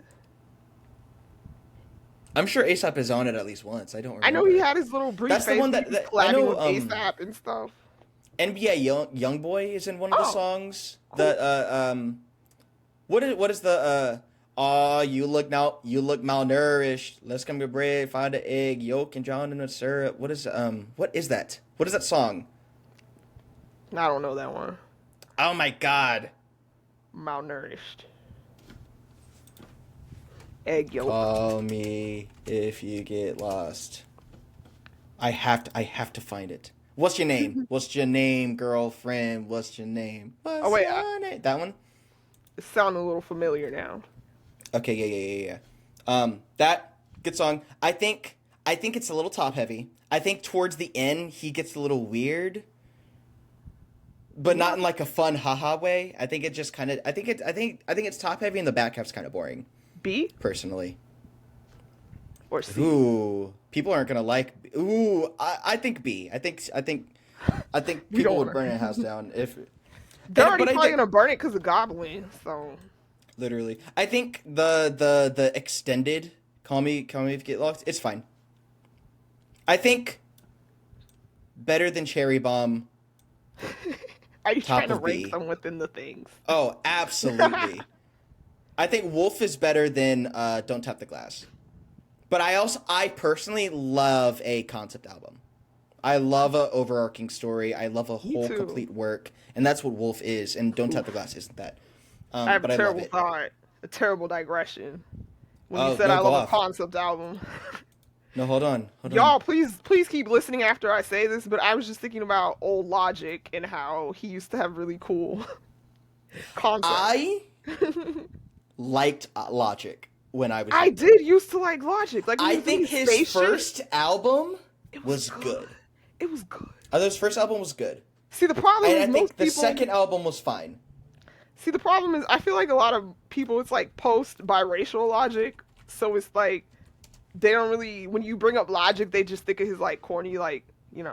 I'm sure Aesop is on it at least once. I don't I know he remember. had his little brief That's the phase one where he was that I collabing know. with ASAP and stuff. NBA Young Boy is in one of the Oh, songs. cool. What is the you look malnourished. Let's come to bread, find the egg, yolk and drown in the syrup. What is that? What is that song? I don't know that one. Oh my god. Malnourished. Egg yolk. Call me if you get lost. I have to find it. What's your name? What's your name, girlfriend? What's your name? Oh What's wait, your name? That one? it sounds a little familiar now. Okay, yeah. That good song. I think it's a little top heavy. I think towards the end he gets a little weird, but not in like a fun haha way. I think it just kind of. I think it's top heavy and the back half's kind of boring, B personally. or C? Ooh, people aren't gonna like. Ooh, I think B. I think We don't people would want burn a to. house down if. They're already But I probably think gonna burn it because of Goblin. So literally, I think the extended call me if you get lost. It's fine. I think better than Cherry Bomb. are you Top trying to of rank B. them within the things? Oh, absolutely. I think Wolf is better than Don't Tap the Glass. But I personally love a concept album. I love a overarching story. I love a Me whole too. complete work, and that's what Wolf is. And Don't Tap the Oof. Glass isn't that. I have a But I love terrible it. thought, a terrible digression. When you Oh said no, I go love a off. concept album, No, hold on. y'all, please keep listening after I say this. But I was just thinking about old Logic and how he used to have really cool concepts. I liked Logic when I was I younger. did used to like Logic, like when he I was doing think his his space shit. first album It was was good. good. It was good. His first album was good. See, the problem And is I think most the people. second album was fine. See, the problem is I feel like a lot of people, it's like post biracial Logic, so it's like they don't really. When you bring up Logic, they just think of his like corny, like his.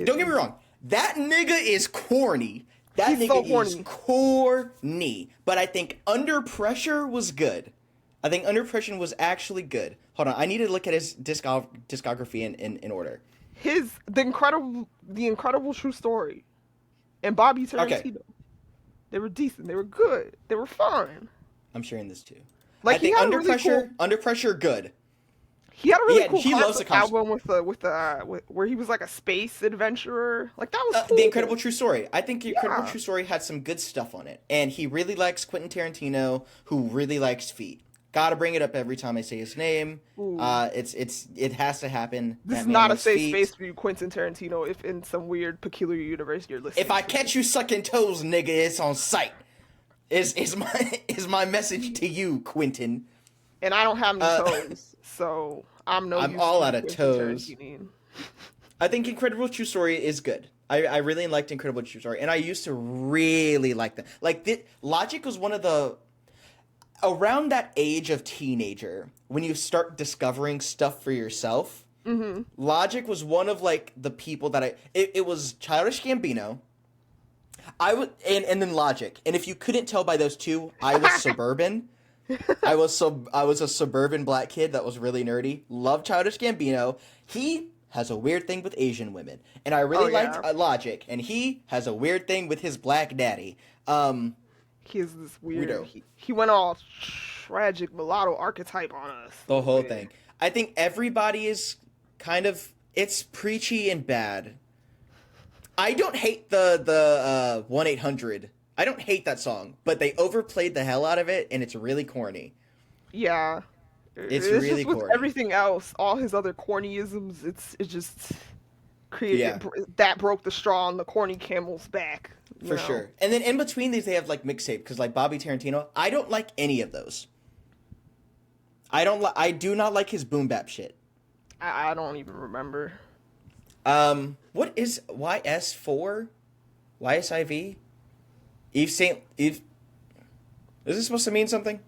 Don't get me wrong. That nigga is corny. That He's so nigga is corny. corny. But I think Under Pressure was good. I think Under Pressure was actually good. Hold on. I need to look at his discography in order. The incredible true story, and Bobby Okay. Tarantino. They were decent. They were good. They were fun. I'm sharing this too. Like I think Under Pressure, good. he had a really cool He loves the concept concept. album with where he was like a space adventurer. Like that was The cool. Incredible True Story. I think The Incredible Yeah. True Story had some good stuff on it. And he really likes Quentin Tarantino, who really likes feet. Gotta bring it up every time I say his name. Ooh. It has to happen. This That is man not a loves safe feet. space for you, Quentin Tarantino, if in some weird, peculiar universe you're listening If I to. catch you sucking toes, nigga, it's on sight. Is my message to you, Quentin. And I don't have any Uh, toes, so I'm no I'm use all to out of Quentin toes. Tarantino. I think Incredible True Story is good. I really liked Incredible True Story, and I used to really like that. Logic was one of the around that age of teenager when you start discovering stuff for yourself. Mm-hmm. Logic was one of like the people that it was Childish Gambino. I would and then Logic. And if you couldn't tell by those two, I was suburban. I was a suburban black kid that was really nerdy. Loved Childish Gambino. He has a weird thing with Asian women, and I really liked Yeah. Logic. And he has a weird thing with his black daddy. He is this weird. Weirdo. He went all tragic mulatto archetype on us. The whole Yeah. thing. I think everybody is kind of it's preachy and bad. I don't hate the 1-800. I don't hate that song, but they overplayed the hell out of it, and it's really corny. Yeah. It's It's really just with corny. everything else, all his other cornyisms. It just created Yeah. that broke the straw on the corny camel's back. you For know? sure. And then in between these, they have like mixtape because like Bobby Tarantino, I don't like any of those. I do not like his boom bap shit. I don't even remember. What is YS4? YSIV? Eve. Is this supposed to mean something?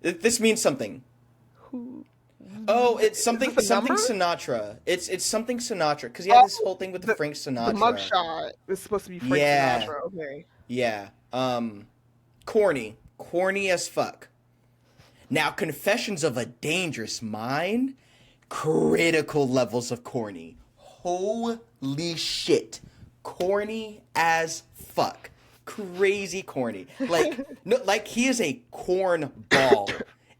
This means something. Who? Oh, it's Is this something a number? Sinatra. It's something Sinatra because he had this Oh, whole thing with the the Frank the Sinatra. mugshot is supposed to be Frank Yeah, Sinatra. Okay. yeah. Corny as fuck. Now, Confessions of a Dangerous Mind, critical levels of corny. Holy shit, corny as fuck. Crazy corny. Like no, like he is a corn ball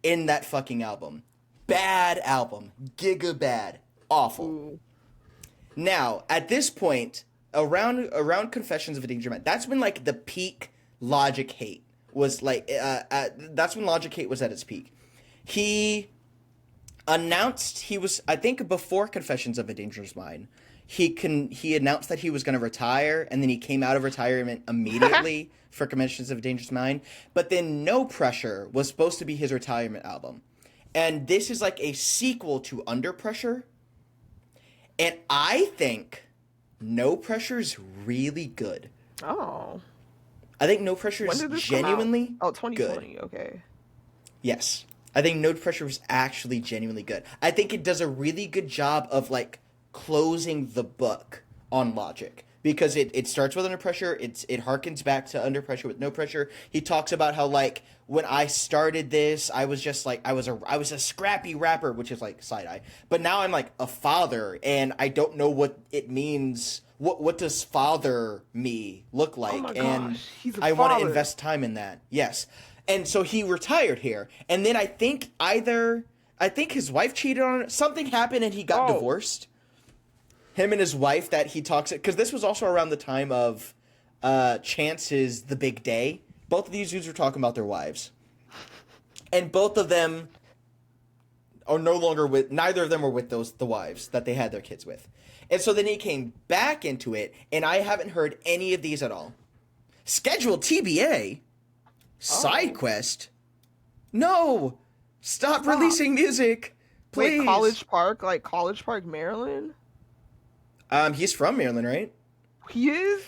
in that fucking album. Bad album, giga bad, awful. Ooh. Now, at this point, around Confessions of a Danger Man, that's when like the peak Logic hate was like. That's when Logic hate was at its peak. He announced he was. I think before Confessions of a Dangerous Mind, he announced that he was going to retire, and then he came out of retirement immediately for Confessions of a Dangerous Mind. But then No Pressure was supposed to be his retirement album, and this is like a sequel to Under Pressure. And I think No Pressure's really good. Oh. I think No Pressure When is did this come out? genuinely Oh, good. 2020. Okay. Yes. I think No Pressure was actually genuinely good. I think it does a really good job of like closing the book on Logic. Because it starts with Under Pressure, it harkens back to Under Pressure with No Pressure. He talks about how like when I started this, I was just like I was a scrappy rapper, which is like side eye. But now I'm like a father and I don't know what it means. What does father me look Oh my like? And gosh, he's a I want to father. invest time in that. Yes. And so he retired here. And then I think his wife cheated on him. Something happened and he got Oh. divorced. Him and his wife that he talks because this was also around the time of Chance's The Big Day. Both of these dudes were talking about their wives. And both of them are no longer with neither of them were with the wives that they had their kids with. And so then he came back into it, and I haven't heard any of these at all. Scheduled TBA? Side quest? No! Stop releasing music! Please! Wait, College Park, Maryland? He's from Maryland, right? He is?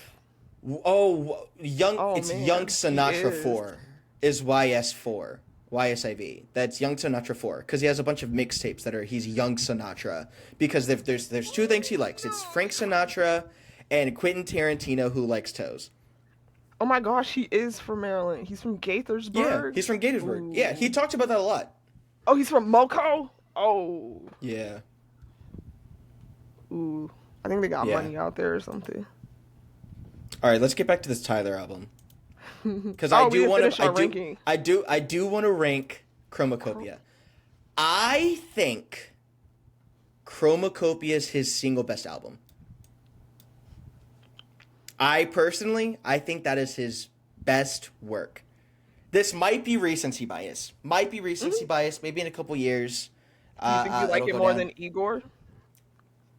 Oh, Oh, it's man, Young he Sinatra is. 4 is YS4. YSIV. That's Young Sinatra 4 because he has a bunch of mixtapes that are he's Young Sinatra because there's two things he likes. It's Frank Sinatra and Quentin Tarantino who likes toes. Oh my gosh, he is from Maryland. He's from Yeah, Gaithersburg. he's from Gaithersburg. Yeah, he Ooh. talked about that a lot. Oh, he's from Moco? Oh. Yeah. Ooh. I think they got Yeah. money out there or something. All right, let's get back to this Tyler album because Oh, I we do didn't want finish to our ranking. I do want to rank Chromacopia. I think Chromacopia is his single best album. I think that is his best work. This might be recency bias. Maybe in a couple years. Do you think you like It'll it go more down. than Igor?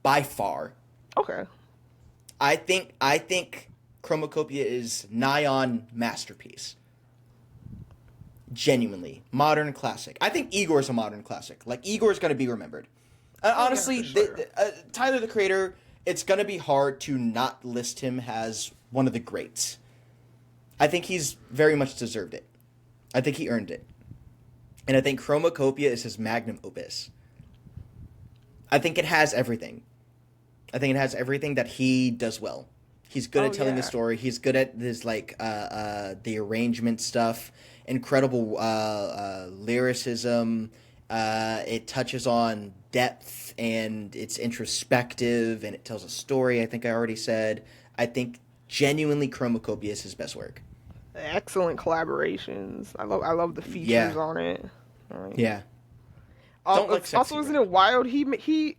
By far. Okay. I think Chromacopia is nigh on masterpiece. Genuinely. Modern classic. I think Igor's a modern classic. Like, Igor's going to be remembered. Honestly, yeah, for sure. Tyler, the Creator, it's going to be hard to not list him as one of the greats. I think he's very much deserved it. I think he earned it. And I think Chromacopia is his magnum opus. I think it has everything. I think it has everything that he does well. He's good at telling the story. He's good at his the arrangement stuff. Incredible lyricism. It touches on depth and it's introspective and it tells a story. I think I already said. I think genuinely Chromacopia is his best work. Excellent collaborations. I love the features Yeah. on it. Like, Yeah. Don't like it's Sexy also, isn't Red. it wild? He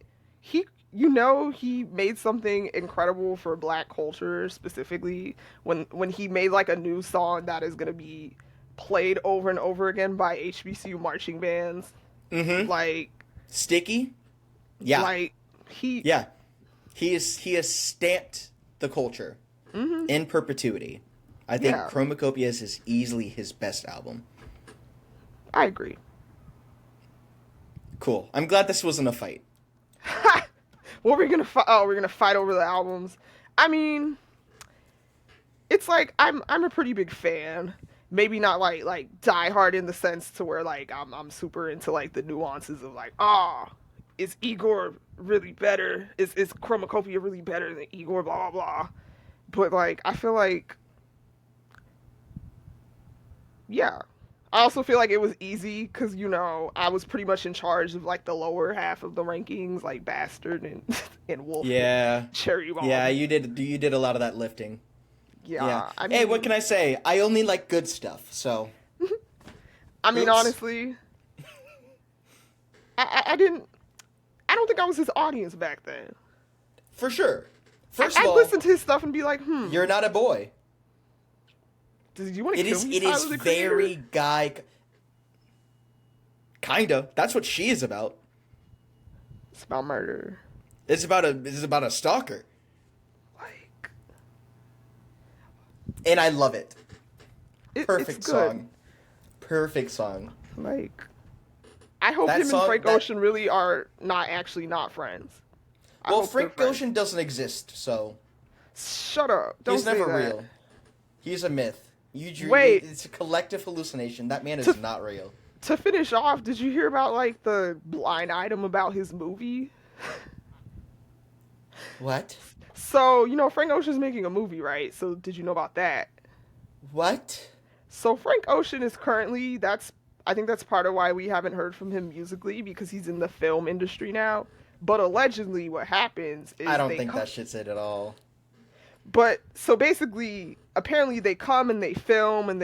he made something incredible for Black culture specifically when he made like a new song that is gonna be played over and over again by HBCU marching bands. Mm-hmm. Like Sticky? Yeah. like he Yeah. He has stamped the culture in perpetuity. I think Yeah. Chromacopia is easily his best album. I agree. Cool. I'm glad this wasn't a fight. What we're gonna fight? Oh, we're gonna fight over the albums. I mean, it's like I'm a pretty big fan, maybe not like die hard in the sense to where like I'm super into like the nuances of like, is Igor really better? Is Chromacopia really better than Igor? Blah blah blah. But like I feel like, yeah. I also feel like it was easy because I was pretty much in charge of like the lower half of the rankings, like Bastard and and Wolf and Yeah. Cherry Yeah, Bomb. you did a lot of that lifting. Yeah. Yeah, I Hey, what can mean, I say? I only like good stuff, so oops. honestly, I didn't. I don't think I was his audience back then. For sure. I, First of I'd all, listen to his stuff and be like, you're not a boy. did you want to It kill is me, it is Tyler the Creator? very guy kinda. That's what she is about. It's about murder. It's about a stalker. Like, And I love it. it's Perfect good. song. Perfect song. Like, I hope That him and song Frank that Ocean really are not friends. I Well, hope they're Frank friends. Ocean doesn't exist, so Shut up. Don't he's say never that. real. He's a myth. Wait, It's a collective hallucination. That man to is not real. to finish off, did you hear about like the blind item about his movie? What? So, Frank Ocean's making a movie, right? So, did you know about that? What? So, Frank Ocean is currently, I think that's part of why we haven't heard from him musically because he's in the film industry now. But allegedly, what happens I is don't think that shit's it at all. But so basically, apparently they come and they film and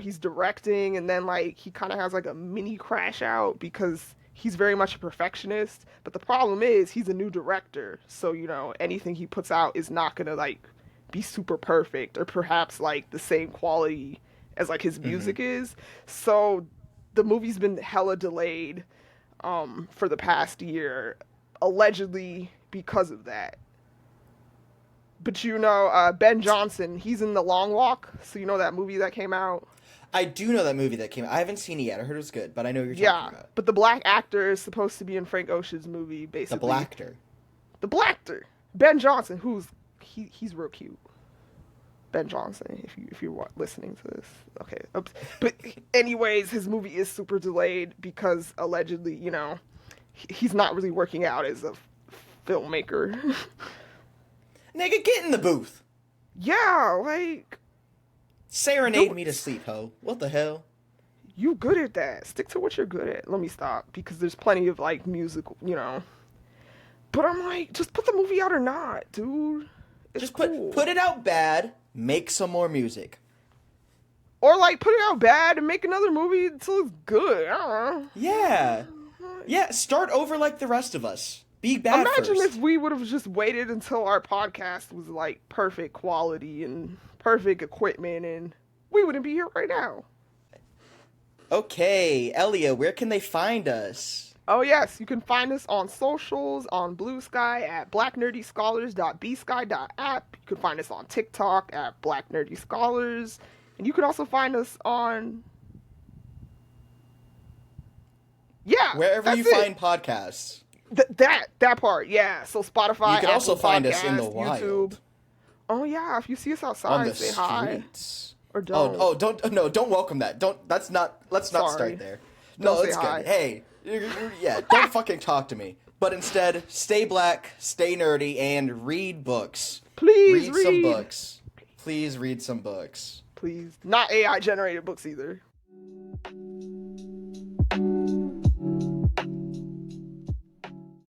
he's directing and then like he kind of has like a mini crash out because he's very much a perfectionist. But the problem is he's a new director. So, anything he puts out is not going to like be super perfect or perhaps like the same quality as like his Mm-hmm. music is. So the movie's been hella delayed for the past year, allegedly because of that. But Ben Johnson, he's in The Long Walk. So you know that movie that came out? I do know that movie that came out. I haven't seen it yet. I heard it was good, but I know what you're talking Yeah. about. But the black actor is supposed to be in Frank Ocean's movie, The basically. Blackter. The black actor. Ben Johnson, he's real cute. Ben Johnson, if you're listening to this. Okay. Oops. But anyways, his movie is super delayed because allegedly, he's not really working out as a filmmaker. Nigga, get in the booth. Yeah, like Serenade do me to sleep, ho. What the hell? you good at that. Stick to what you're good at. Let me stop because there's plenty of like music. But I'm like, just put the movie out or not, dude. It's Just cool. put it out bad. Make some more music. Or like put it out bad and make another movie until it's good. I don't Yeah. know. Yeah, start over like the rest of us. Be bad Imagine if first. we would have just waited until our podcast was like perfect quality and perfect equipment and we wouldn't be here right now. Okay, Elia, where can they find us? Oh yes, you can find us on socials on Blue Sky at blacknerdyscholars.bsky.app. You can find us on TikTok at blacknerdyscholars, and you can also find us on Wherever you that's it. find podcasts. That part, yeah. So Spotify, You can also Apple find us in the Podcasts, wild. YouTube. Oh yeah, if you see us On outside, the say hi streets. or don't. Don't welcome that. Let's not Sorry. start there. Don't No, say it's hi. good. Hey, yeah, don't fucking talk to me. But instead, stay black, stay nerdy, and read books. Please Read some read. books. Please read some books. Please, not AI generated books either.